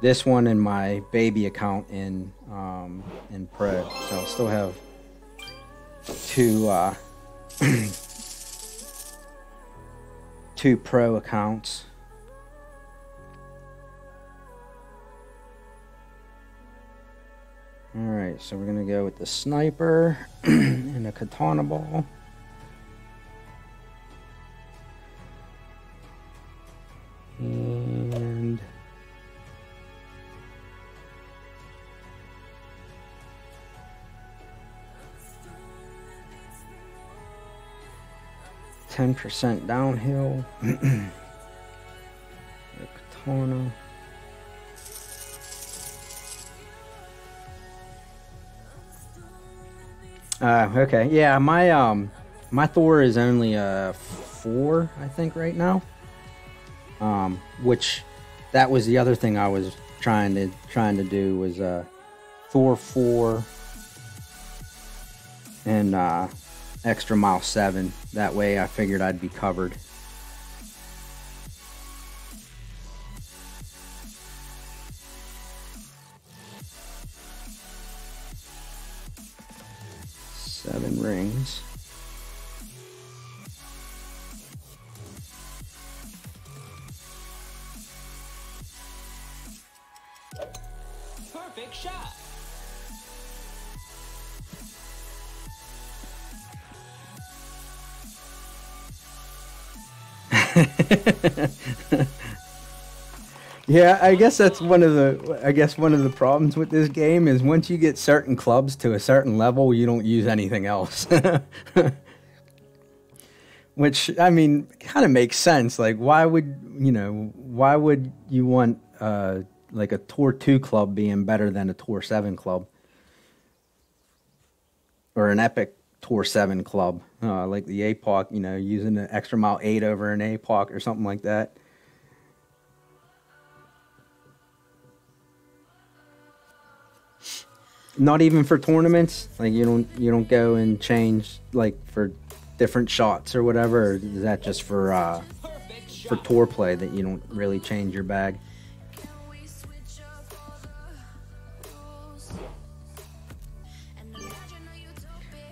this one in my baby account in pro. So I'll still have two pro accounts. Alright, so we're gonna go with the sniper and a katana ball. And 10% downhill. The katana. Okay, yeah, my Thor is only a 4, I think, right now. Which that was the other thing I was trying to do was Thor 4 and extra mile 7. That way I figured I'd be covered. Seven rings. Perfect shot. Yeah, I guess that's one of the problems with this game is once you get certain clubs to a certain level, you don't use anything else. Which, I mean, kind of makes sense. Like, why would you want like a Tour 2 club being better than a Tour 7 club? Or an Epic Tour 7 club, like the APOC, using an extra mile 8 over an APOC or something like that. Not even for tournaments. Like you don't go and change like for different shots or whatever. Or is that just for tour play that you don't really change your bag?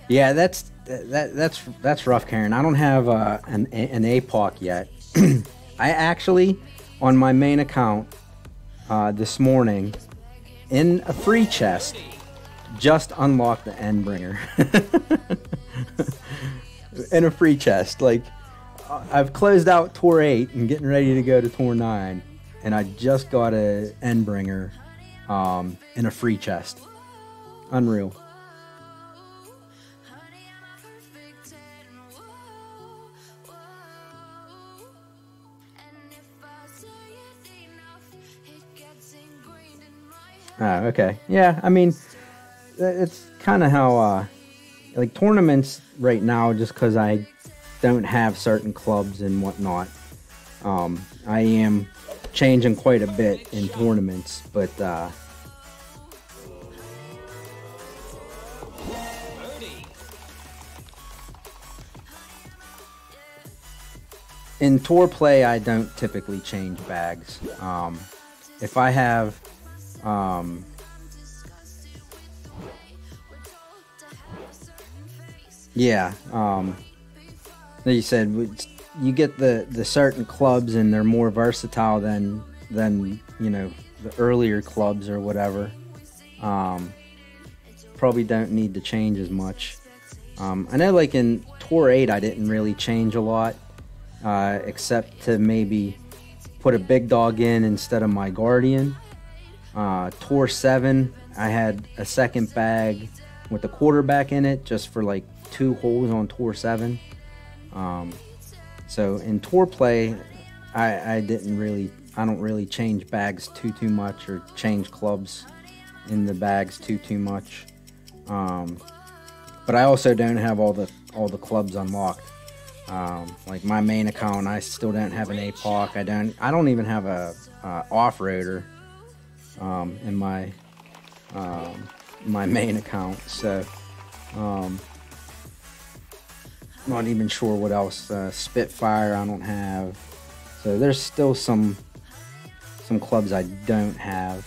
Yeah, that's rough, Karen. I don't have an APOC yet. I actually, on my main account this morning, in a free chest, just unlocked the Endbringer. In a free chest. Like, I've closed out Tour 8 and getting ready to go to Tour 9, and I just got a Endbringer in a free chest. Unreal. Oh, okay. Yeah, I mean, it's kind of how, like, tournaments right now, just because I don't have certain clubs and whatnot, I am changing quite a bit in tournaments, but, in tour play, I don't typically change bags. If I have... yeah, like you said, you get the certain clubs and they're more versatile than you know, the earlier clubs or whatever. Probably don't need to change as much. I know, like in Tour 8 I didn't really change a lot, except to maybe put a big dog in instead of my Guardian. Tour 7, I had a second bag with the quarterback in it, just for like 2 holes on Tour 7. So in tour play, I don't really change bags too much, or change clubs in the bags too much. But I also don't have all the clubs unlocked. Like my main account, I still don't have an APOC. I don't even have a off-roader in my my main account, so not even sure what else. Spitfire I don't have, so there's still some clubs I don't have.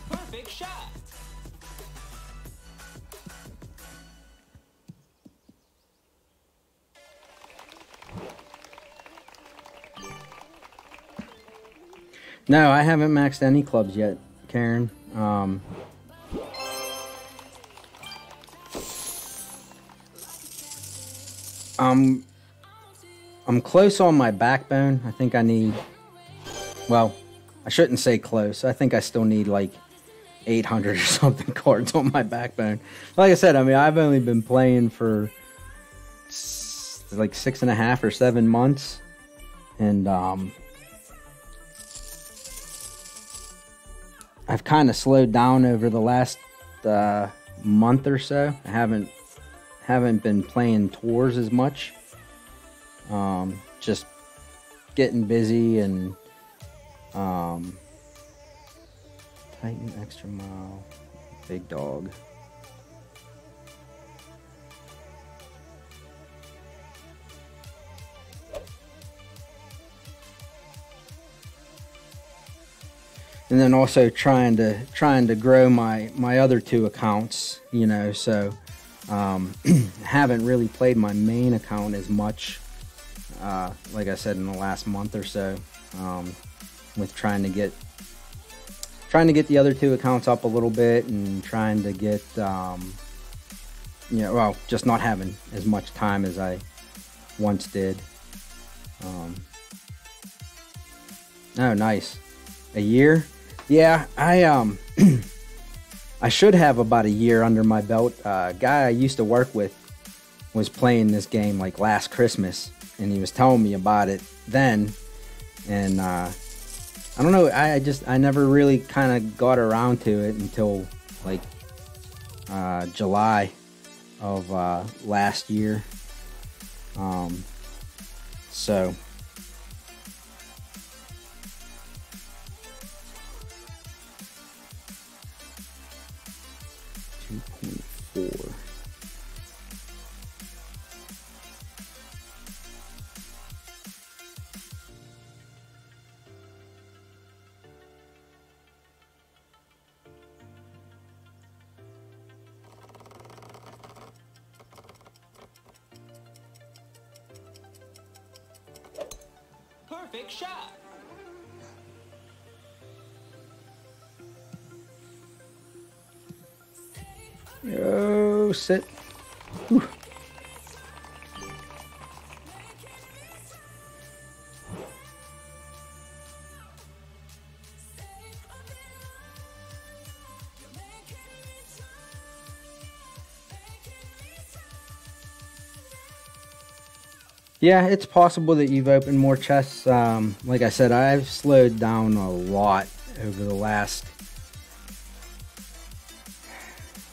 Perfect shot. No, I haven't maxed any clubs yet, Karen. I'm close on my backbone. I think I need, well, I shouldn't say close. I think I still need like 800 or something cards on my backbone. Like I said, I mean, I've only been playing for like 6.5 or 7 months, and I've kind of slowed down over the last month or so. I haven't been playing tours as much. Just getting busy, and Titan Extra Mile, big dog. And then also trying to grow my other 2 accounts, you know, so haven't really played my main account as much, like I said, in the last month or so, with trying to get the other 2 accounts up a little bit, and trying to get, you know, well, just not having as much time as I once did. Oh, nice. A year? Yeah, I should have about a year under my belt. Guy I used to work with, was playing this game like last Christmas, and he was telling me about it then, and I don't know, I never really kind of got around to it until like July of last year. So 2.4. Perfect shot. Oh, sit. Whew. Yeah, it's possible that you've opened more chests. Like I said, I've slowed down a lot over the last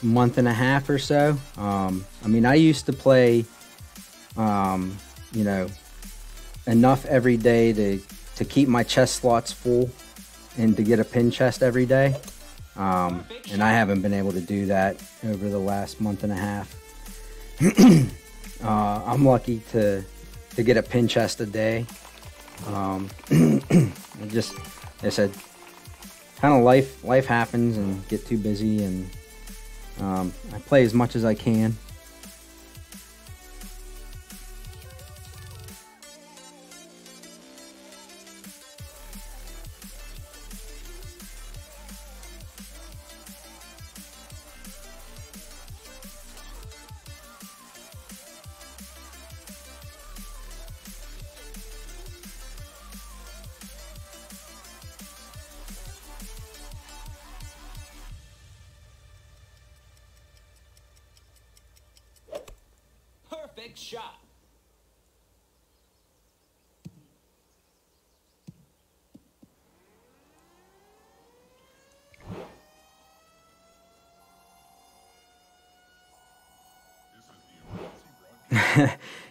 month and a half or so. I mean, I used to play, you know, enough every day to keep my chest slots full and to get a pin chest every day. And I haven't been able to do that over the last month and a half. I'm lucky to get a pin chest a day. Just, like I said, kind of life happens and get too busy, and I play as much as I can. Perfect shot.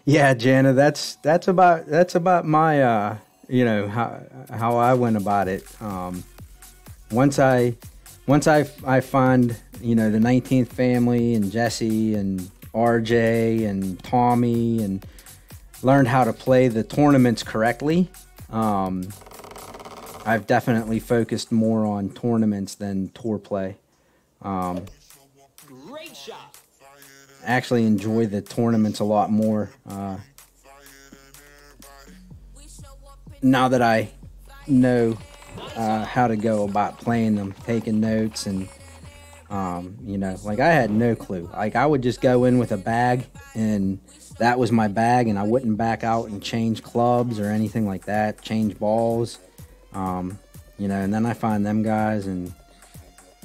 Yeah, Jana, that's about my you know, how I went about it. Once I find, you know, the 19th family and Jesse and RJ and Tommy, and learned how to play the tournaments correctly, I've definitely focused more on tournaments than tour play. Great shot. I actually enjoy the tournaments a lot more now that I know how to go about playing them, taking notes, and you know, like I had no clue. Like I would just go in with a bag, and that was my bag, and I wouldn't back out and change clubs or anything like that, change balls. You know, and then I find them guys and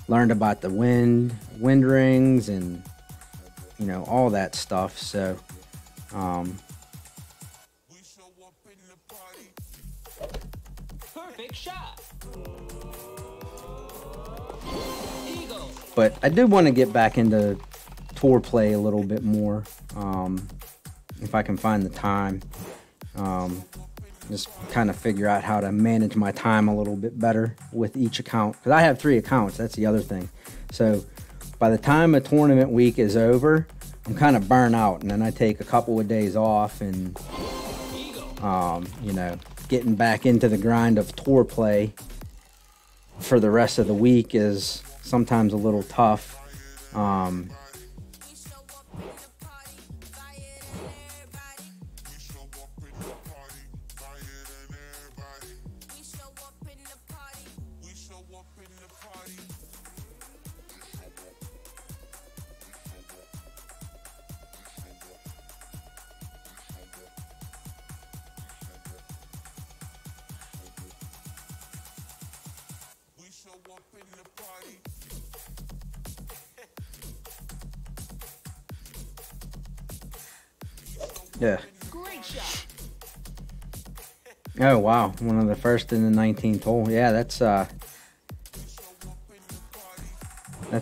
learned about the wind rings and, you know, all that stuff. So Perfect shot. Eagle. but I do want to get back into tour play a little bit more, if I can find the time. Just kind of figure out how to manage my time a little bit better with each account, because I have 3 accounts. That's the other thing. So by the time a tournament week is over, I'm kind of burnt out, and then I take a couple of days off, and you know, getting back into the grind of tour play for the rest of the week is sometimes a little tough. Yeah. Great shot. Oh wow, one of the first in the 19th hole. Yeah, that's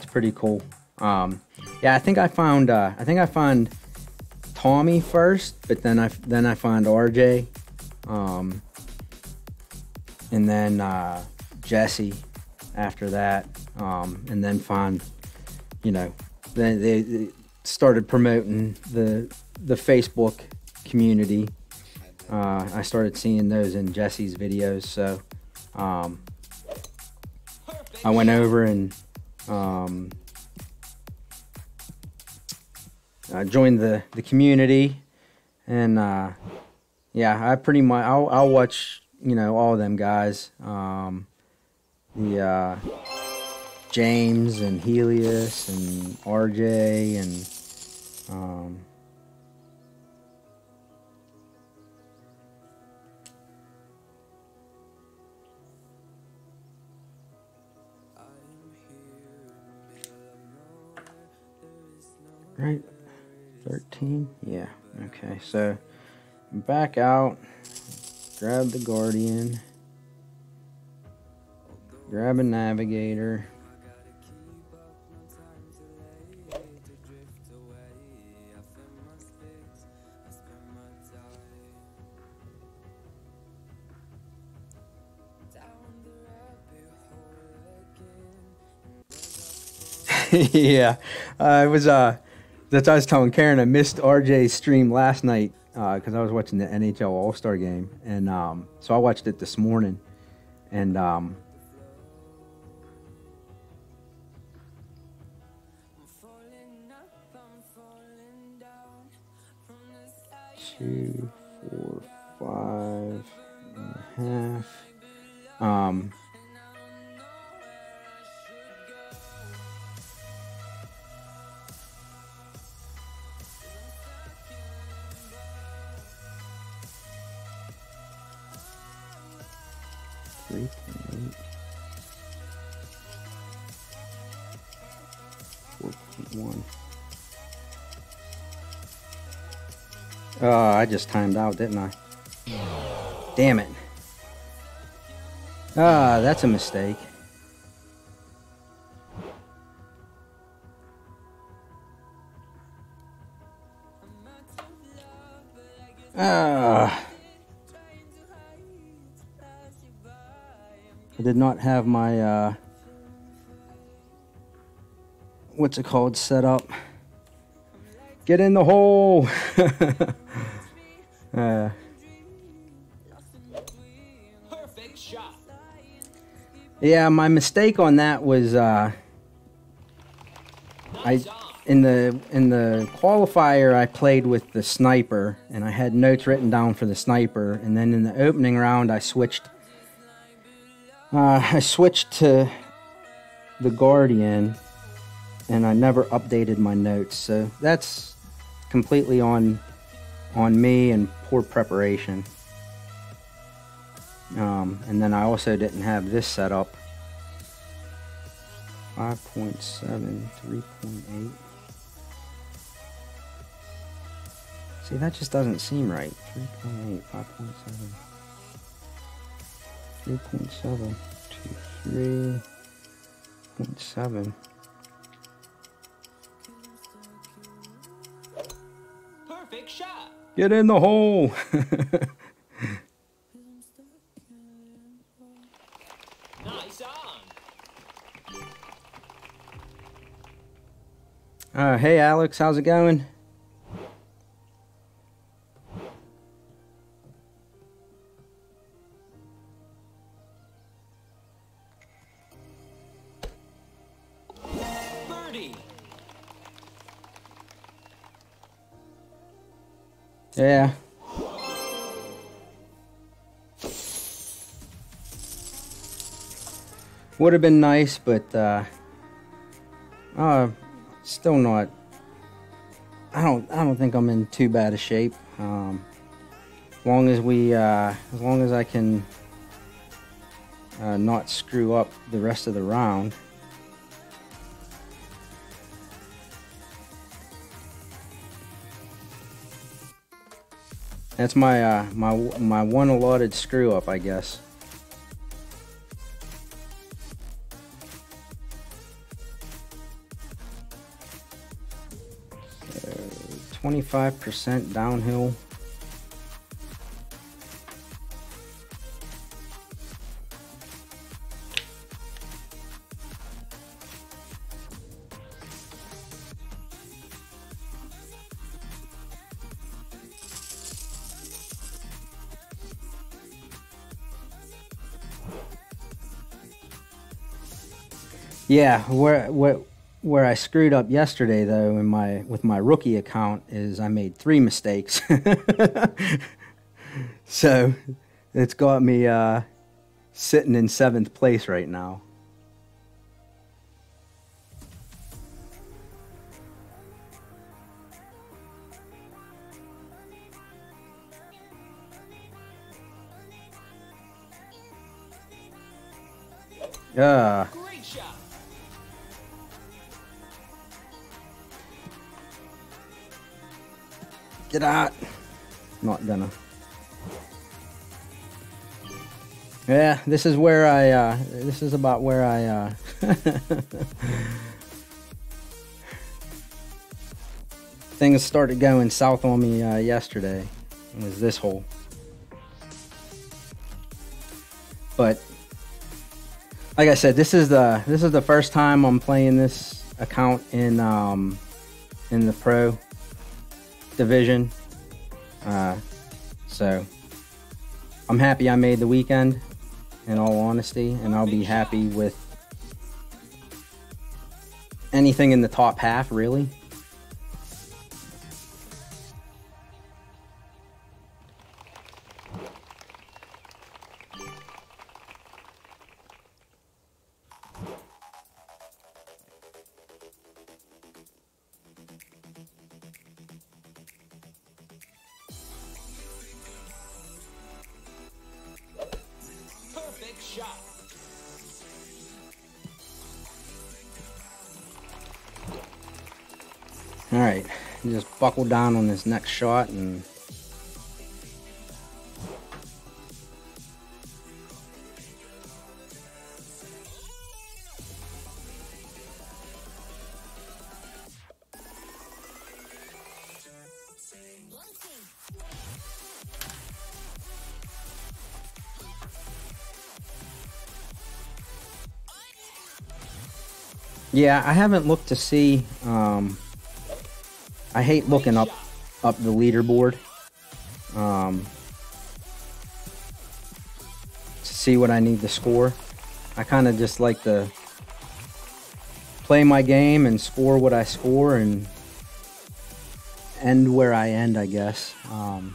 pretty cool. Yeah, I think I found Tommy first, but then I found RJ, and then Jesse after that, and then found, you know, they started promoting the Facebook community. I started seeing those in Jesse's videos, so I went over and joined the community, and yeah, I pretty much I'll watch, you know, all of them guys, the James and Helios and RJ and right, 13, yeah, okay, so back out, grab the Guardian, grab a Navigator, yeah, it was that's what I was telling Karen. I missed RJ's stream last night because I was watching the NHL All-Star game, and so I watched it this morning, and 2, 4, 5 and a half. 3.8, 4.1. Oh, I just timed out, didn't I? Damn it. Ah, that's a mistake. I did not have my, what's it called, set up. Get in the hole! Perfect shot. Yeah, my mistake on that was, in the qualifier I played with the sniper, and I had notes written down for the sniper, and then in the opening round I switched to the Guardian, and I never updated my notes, so that's completely on me and poor preparation. And then I also didn't have this set up. 5.7, 3.8. See, that just doesn't seem right. 3.8, 5.7. 3.7 to 3.7. Perfect shot. Get in the hole! Nice on. Hey Alex, how's it going? Birdie. Yeah. Would have been nice, but still not. I don't think I'm in too bad a shape. As long as I can not screw up the rest of the round. That's my my one allotted screw up, I guess. 25% downhill. Yeah, where I screwed up yesterday though with my rookie account is I made 3 mistakes. So it's got me sitting in 7th place right now. Great shot. Get out. Not gonna. Yeah, this is where I, this is about where I, things started going south on me yesterday. It was this hole. But like I said, this is the first time I'm playing this account in the pro division. So I'm happy I made the weekend, in all honesty, and I'll be happy with anything in the top half, really. Perfect shot. All right, just buckle down on this next shot and yeah, I haven't looked to see. I hate looking up the leaderboard to see what I need to score. I kind of just like to play my game and score what I score and end where I end, I guess. Mm.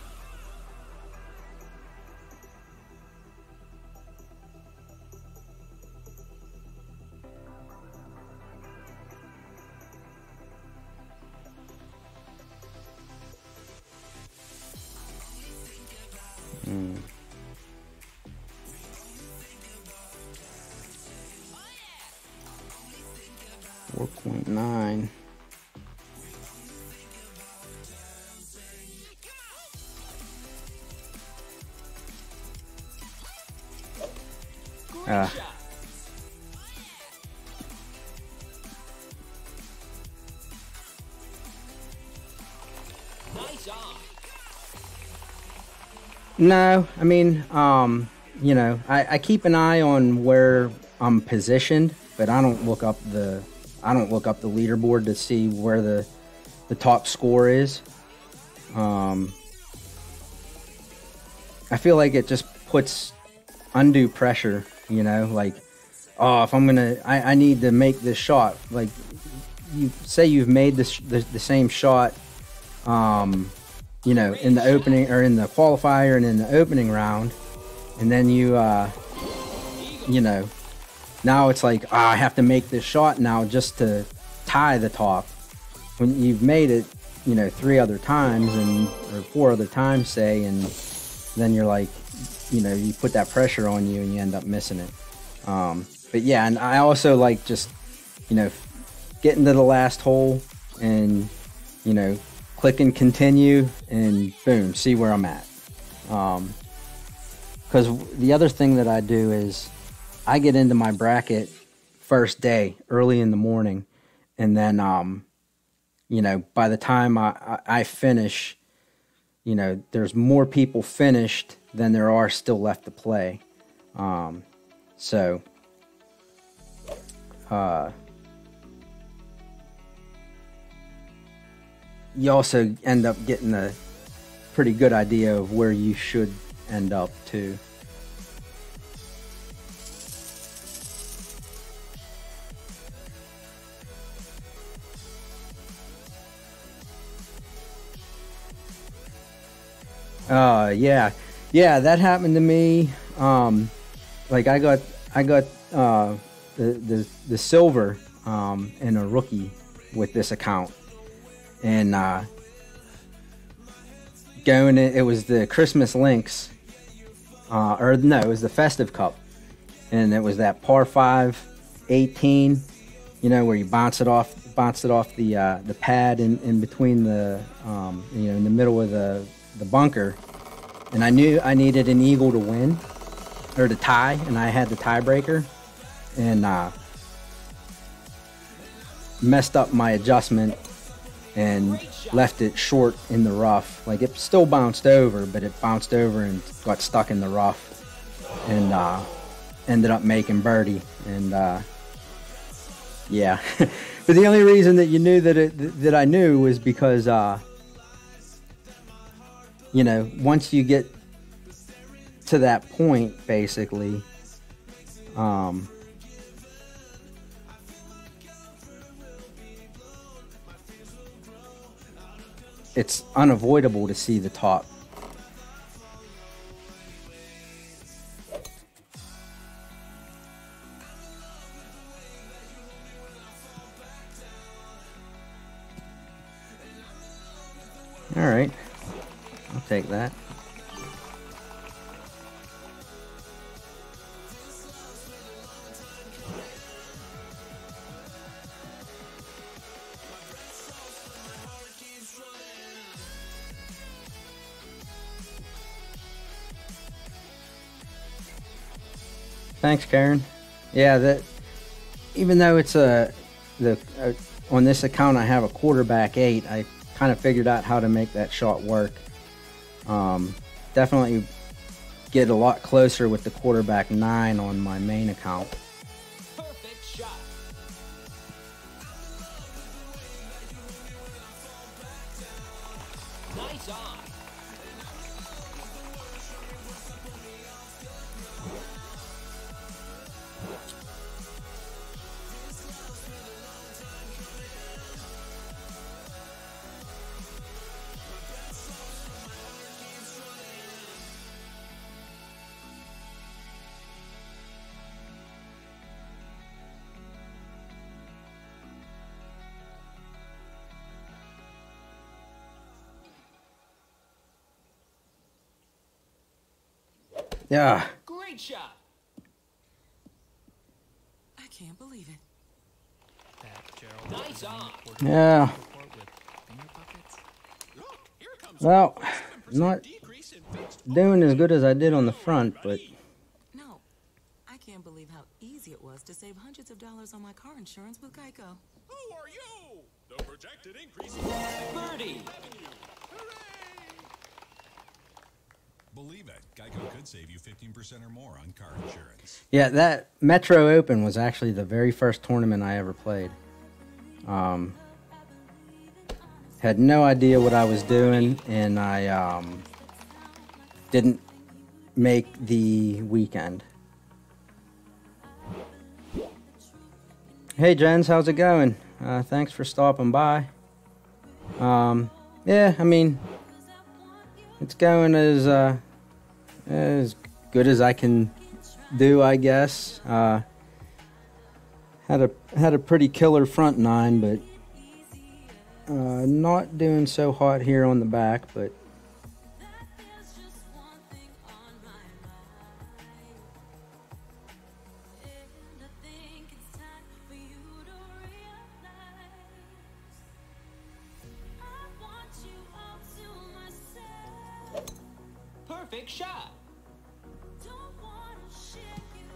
.9. Great shot. Nice on. No, I mean, you know, I keep an eye on where I'm positioned, but I don't look up the leaderboard to see where the top score is. I feel like it just puts undue pressure, you know, like, oh, if I need to make this shot. Like, you say you've made the same shot, you know, in the opening or in the qualifier and in the opening round, and then you know, now it's like, oh, I have to make this shot now just to tie the top, when you've made it, you know, 3 other times or 4 other times, say, and then you're like, you know, you put that pressure on you and you end up missing it. But yeah, and I also like just, you know, getting to the last hole and, you know, click and continue and boom, see where I'm at. Because the other thing that I do is I get into my bracket first day early in the morning, and then you know, by the time I finish, you know, there's more people finished than there are still left to play. So you also end up getting a pretty good idea of where you should end up too. Yeah, that happened to me. Like I got the silver in a rookie with this account, and going in, it was the Christmas Links, or no, it was the Festive Cup, and it was that par 5 18, you know, where you bounce it off the pad in between the you know, in the middle of the bunker, and I knew I needed an eagle to win or to tie, and I had the tiebreaker, and messed up my adjustment and left it short in the rough. Like, it still bounced over, but it bounced over and got stuck in the rough, and ended up making birdie. And yeah, but the only reason that you knew that I knew was because you know, once you get to that point, basically, it's unavoidable to see the top. All right, I'll take that. Thanks, Karen. Yeah, that even though it's on this account I have a quarterback 8, I kind of figured out how to make that shot work. Definitely get a lot closer with the quarterback 9 on my main account. Perfect shot. Nice on. Yeah. Great shot. I can't believe it. Nice on. Yeah. Well, not doing as good as I did on the front, but No, I can't believe how easy it was to save hundreds of dollars on my car insurance with Geico. Who are you? The projected increase. Birdie. Believe it, Geico could save you 15% or more on car insurance. yeah, that Metro Open was actually the very first tournament I ever played. Had no idea what I was doing, and I didn't make the weekend. Hey Jens, how's it going? Thanks for stopping by. Yeah, I mean, it's going as good as I can do, I guess. Had a pretty killer front 9, but not doing so hot here on the back. But Perfect Perfect shot. Don't wanna share you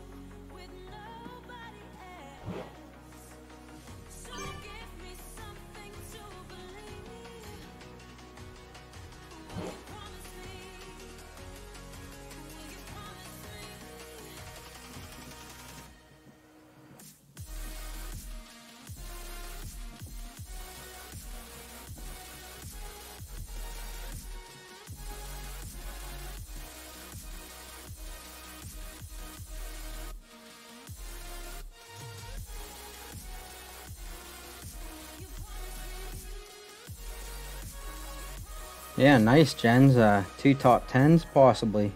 with nobody else. So give me something to believe. Will you promise me? Will you promise me? Yeah, nice, Jens. 2 top 10s, possibly.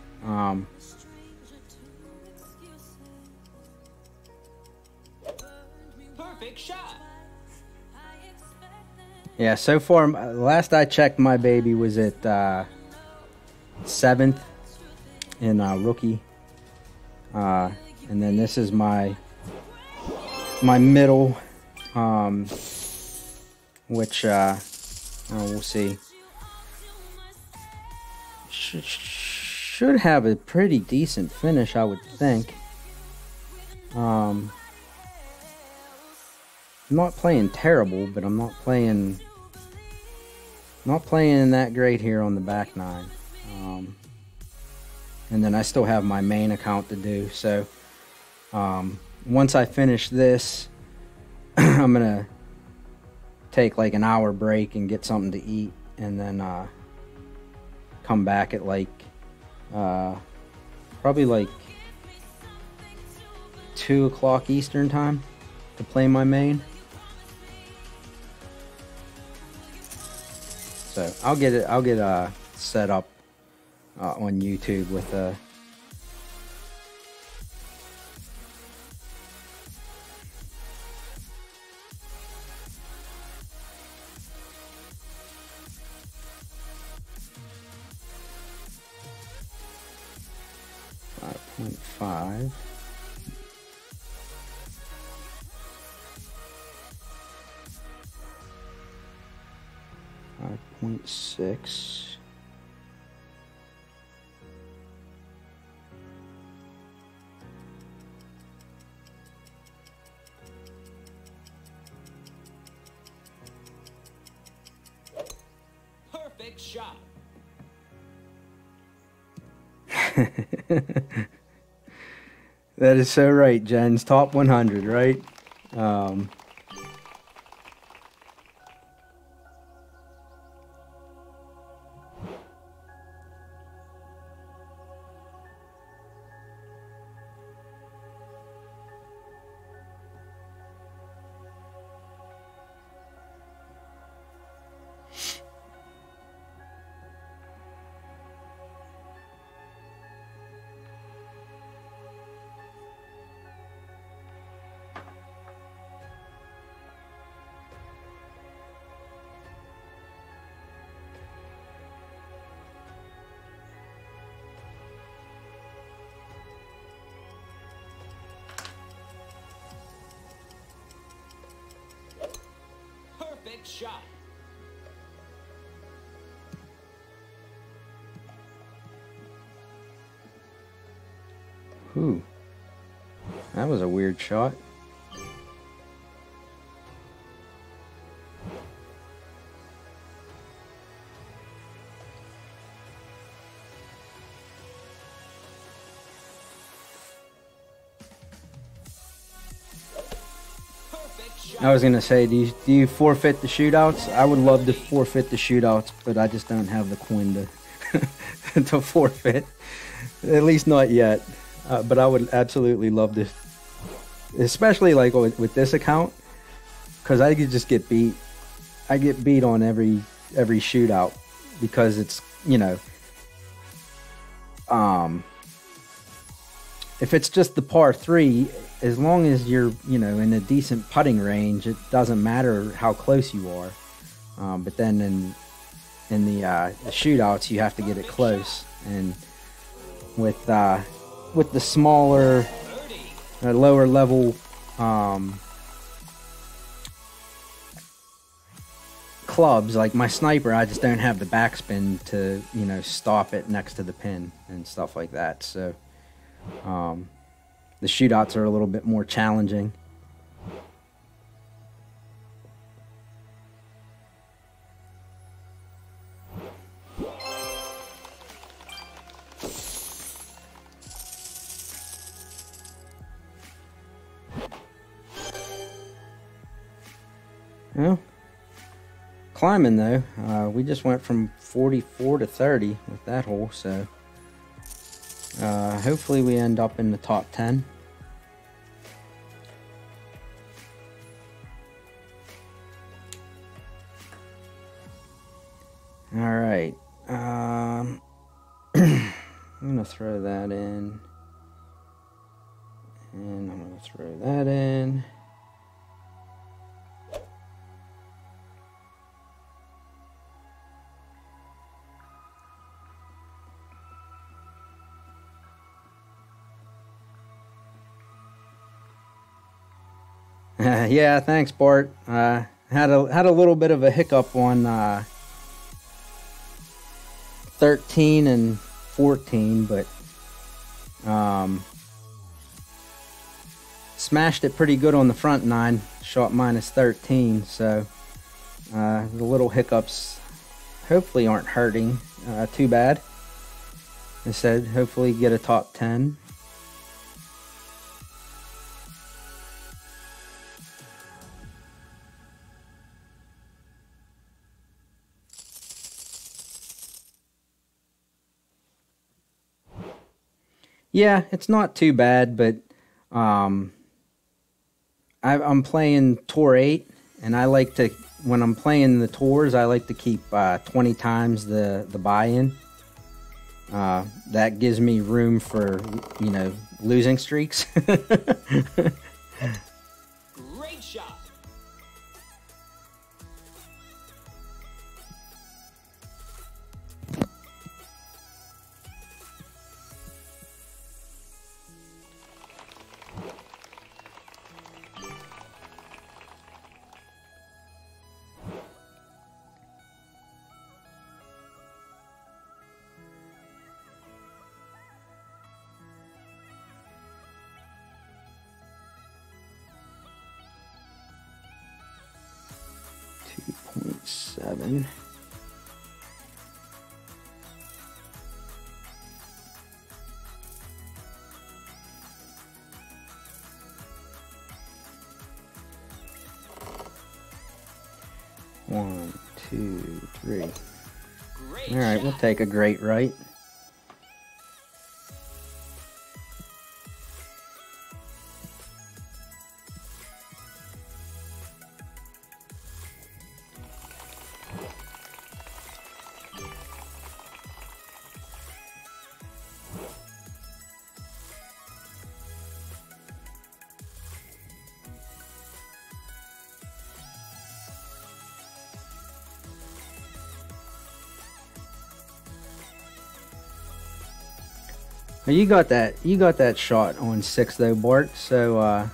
Perfect shot. Yeah, so far, last I checked, my baby was at 7th in rookie. And then this is my middle, which we'll see. Should have a pretty decent finish, I would think. I'm not playing terrible, but I'm not playing that great here on the back nine. And then I still have my main account to do. So once I finish this, I'm gonna take like an hour break and get something to eat, and then come back at like probably like 2 o'clock Eastern time to play my main. So I'll get set up on YouTube with a .5. .6. Perfect shot. That is so right, Jens. Top 100, right? Perfect shot. Ooh, that was a weird shot. Perfect shot. I was gonna say, do you forfeit the shootouts? I would love to forfeit the shootouts, but I just don't have the coin to to forfeit. At least not yet. But I would absolutely love to, especially like with this account, because I could just get beat. I get beat on every shootout because it's, you know, if it's just the par 3, as long as you're, you know, in a decent putting range, it doesn't matter how close you are. But then in the shootouts, you have to get it close, and with the smaller, lower clubs, like my sniper, I just don't have the backspin to, you know, stop it next to the pin and stuff like that. So the shootouts are a little bit more challenging. Well, climbing though, we just went from 44 to 30 with that hole, so hopefully we end up in the top 10. All right, I'm gonna throw that in, and I'm gonna throw that in. Yeah, thanks, Bart. Had a little bit of a hiccup on 13 and 14, but smashed it pretty good on the front 9. Shot minus 13, so the little hiccups hopefully aren't hurting too bad. Instead, hopefully get a top 10. Yeah, it's not too bad, but I'm playing Tour 8, and I like to, when I'm playing the tours, I like to keep 20 times the buy-in. That gives me room for, you know, losing streaks. Great shot. .7. One, two, three. Great All right, shot. we'll take a great right. You got that shot on 6 though, Bart. So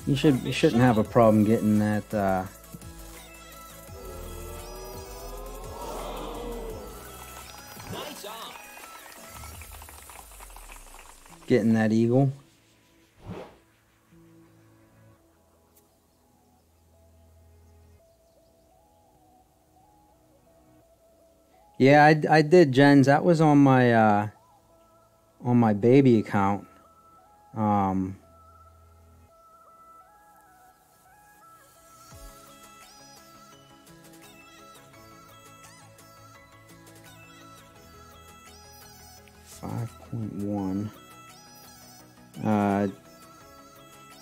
you shouldn't have a problem getting that. Nice on. Getting that eagle. Yeah, I did, Jens. That was on my baby account. .1.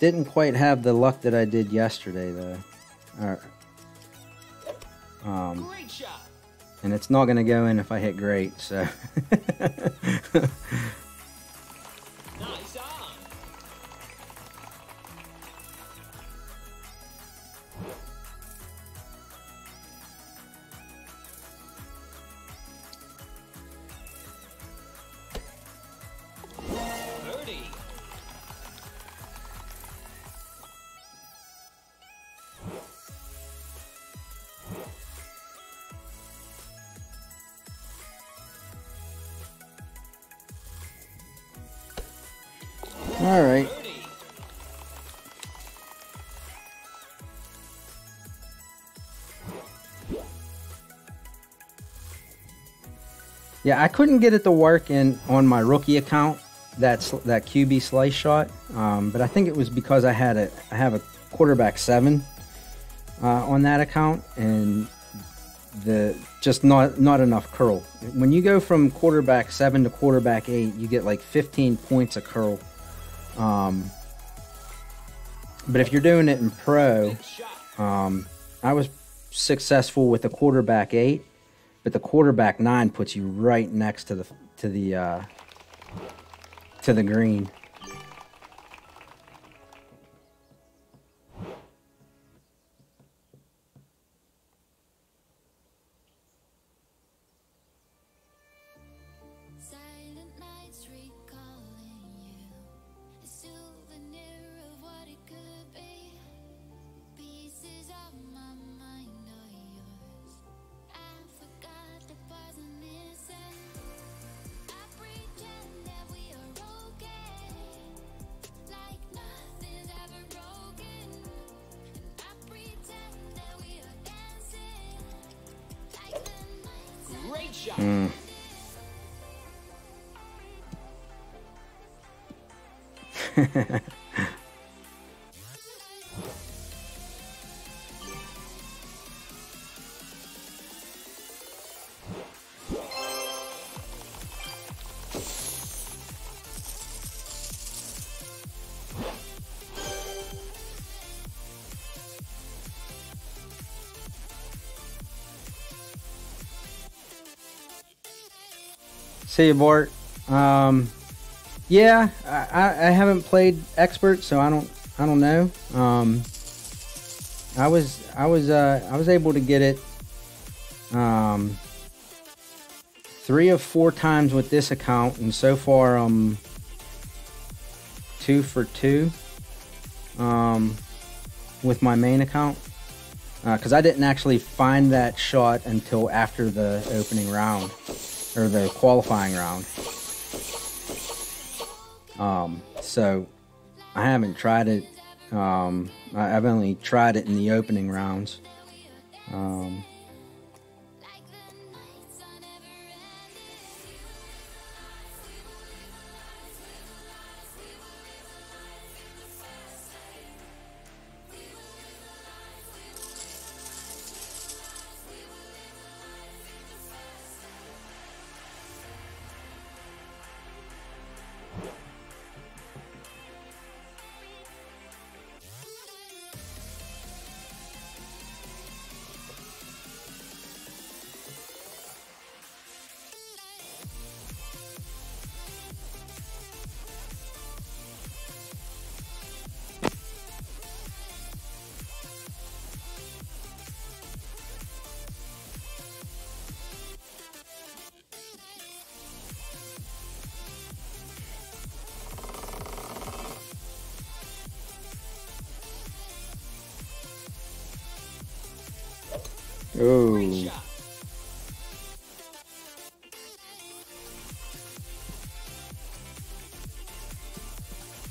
Didn't quite have the luck that I did yesterday, though. Great shot. And it's not going to go in if I hit great, so. Nice on. Birdie. All right. Birdie. Yeah, I couldn't get it to work on my rookie account. That QB slice shot, but I think it was because I have a quarterback 7 on that account, and just not enough curl. When you go from quarterback 7 to quarterback 8, you get like 15 points of curl. But if you're doing it in pro, Big shot. I was successful with the quarterback 8, but the quarterback 9 puts you right next to the green. Silent nights recalling you, a souvenir of what it could be. Pieces of my mind are yours. I forgot the parts I'm missing. I pretend that we are okay, like nothing's ever broken. And I pretend that we are dancing, like the nights are Great shot. See you, Bart. Yeah, I haven't played expert, so I don't know. I was able to get it 3 or 4 times with this account, and so far I'm 2 for 2 with my main account, because I didn't actually find that shot until after the opening round or the qualifying round. So I haven't tried it. I've only tried it in the opening rounds. like the nights are never ending. Great Oh, shot.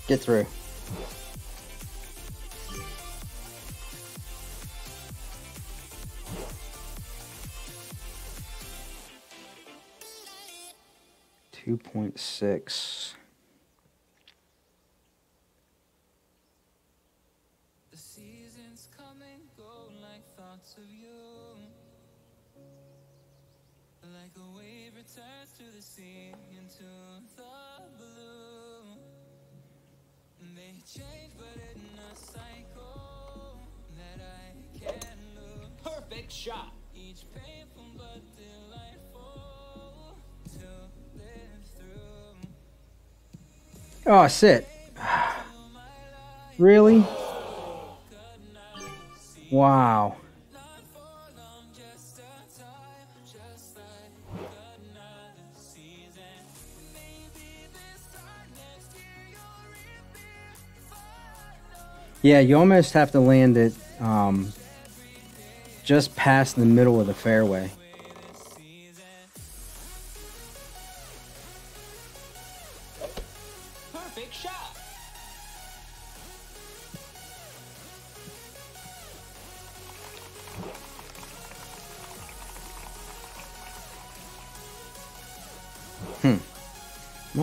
get through. .6. The seasons come and go like thoughts of you. Like a wave returns to the sea into the blue. They change but in a cycle that I can't lose. Perfect shot. Each painful but delightful to live through. Oh, sit. Really? Wow. Not for long, just a time, just like another season. Maybe this time next year you'll reappear. Yeah, you almost have to land it just past the middle of the fairway. Perfect shot.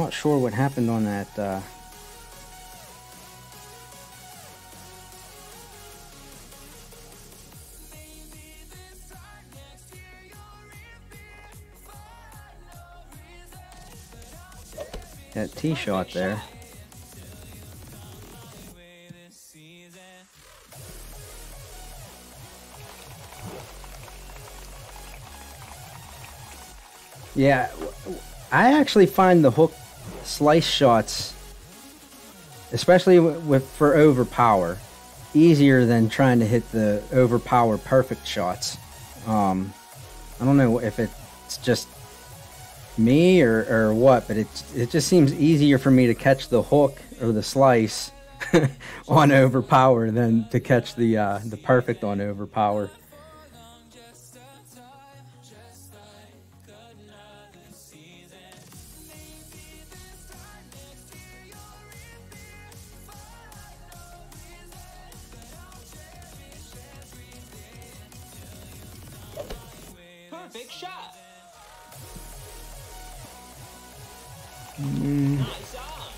Not sure what happened on that. That tee shot there. Yeah, I actually find the hook slice shots, especially for overpower, easier than trying to hit the overpower perfect shots. I don't know if it's just me or what, but it just seems easier for me to catch the hook or the slice on overpower than to catch the perfect on overpower. Perfect shot.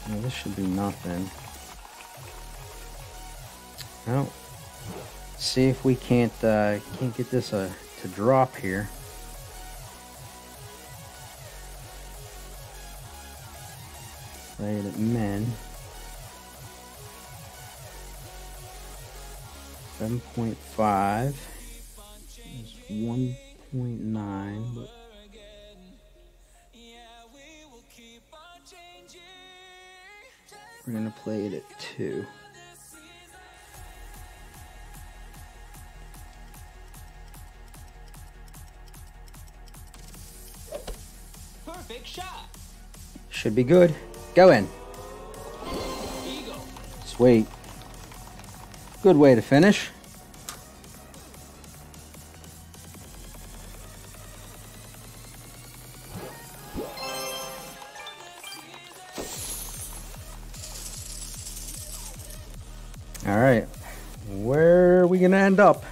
Well, this should be nothing. Well, see if we can't get this to drop here. Play it at min. 7.5 is 1.9, but we're gonna play it at 2. Perfect shot. Should be good. Go in. Eagle. Sweet. Good way to finish. All right, where are we gonna end up?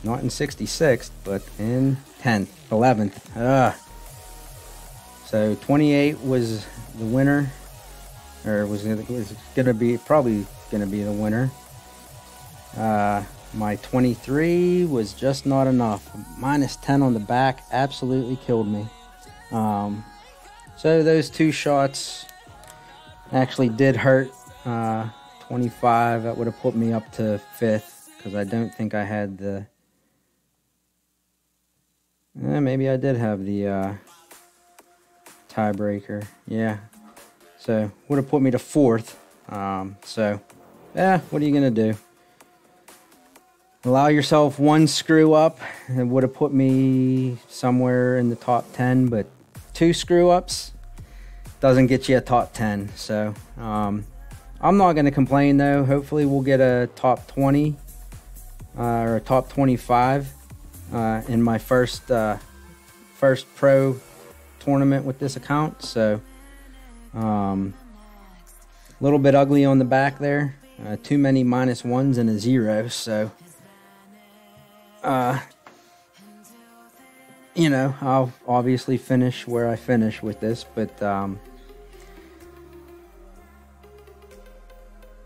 Not in 66th, but in 10th, 11th. So 28 was the winner, or was gonna be probably gonna be the winner. My 23 was just not enough. Minus 10 on the back absolutely killed me. So those two shots actually did hurt. 25, that would have put me up to 5th, because I don't think I had the... maybe I did have the tiebreaker. Yeah. So, would have put me to 4th. So, yeah, what are you going to do? Allow yourself one screw up. It would have put me somewhere in the top 10, but 2 screw ups doesn't get you a top 10. So, I'm not going to complain though. Hopefully we'll get a top 20 or a top 25 in my first pro tournament with this account. So, a little bit ugly on the back there. Too many -1s and a 0. So, you know, I'll obviously finish where I finish with this, but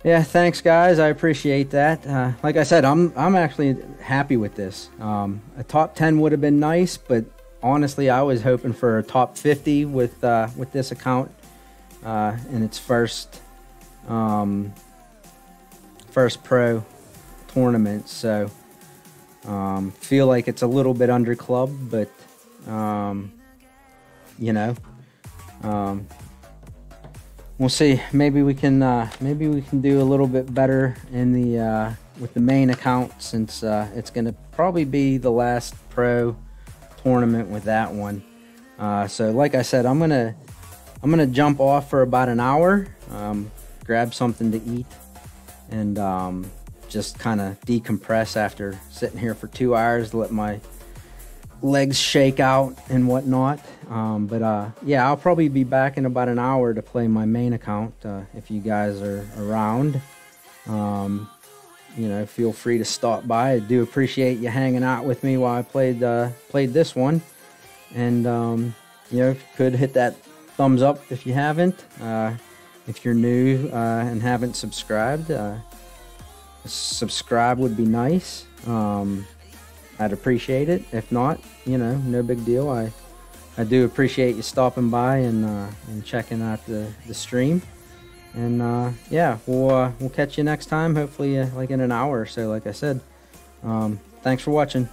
yeah, thanks guys, I appreciate that. Like I said, I'm actually happy with this. A top 10 would have been nice, but honestly, I was hoping for a top 50 with this account in its first pro tournament. So feel like it's a little bit under club, but you know, we'll see. Maybe we can do a little bit better in the with the main account, since it's gonna probably be the last pro tournament with that one. So like I said, I'm gonna jump off for about an hour, grab something to eat, and just kind of decompress after sitting here for 2 hours, let my legs shake out and whatnot. But yeah, I'll probably be back in about an hour to play my main account. If you guys are around, you know, feel free to stop by. I do appreciate you hanging out with me while I played this one. And you know, if you could hit that thumbs up if you haven't. If you're new and haven't subscribed, subscribe would be nice. I'd appreciate it. If not, you know, no big deal. I do appreciate you stopping by and checking out the stream. And yeah, we'll catch you next time. Hopefully, like in an hour or so. Like I said. Thanks for watching.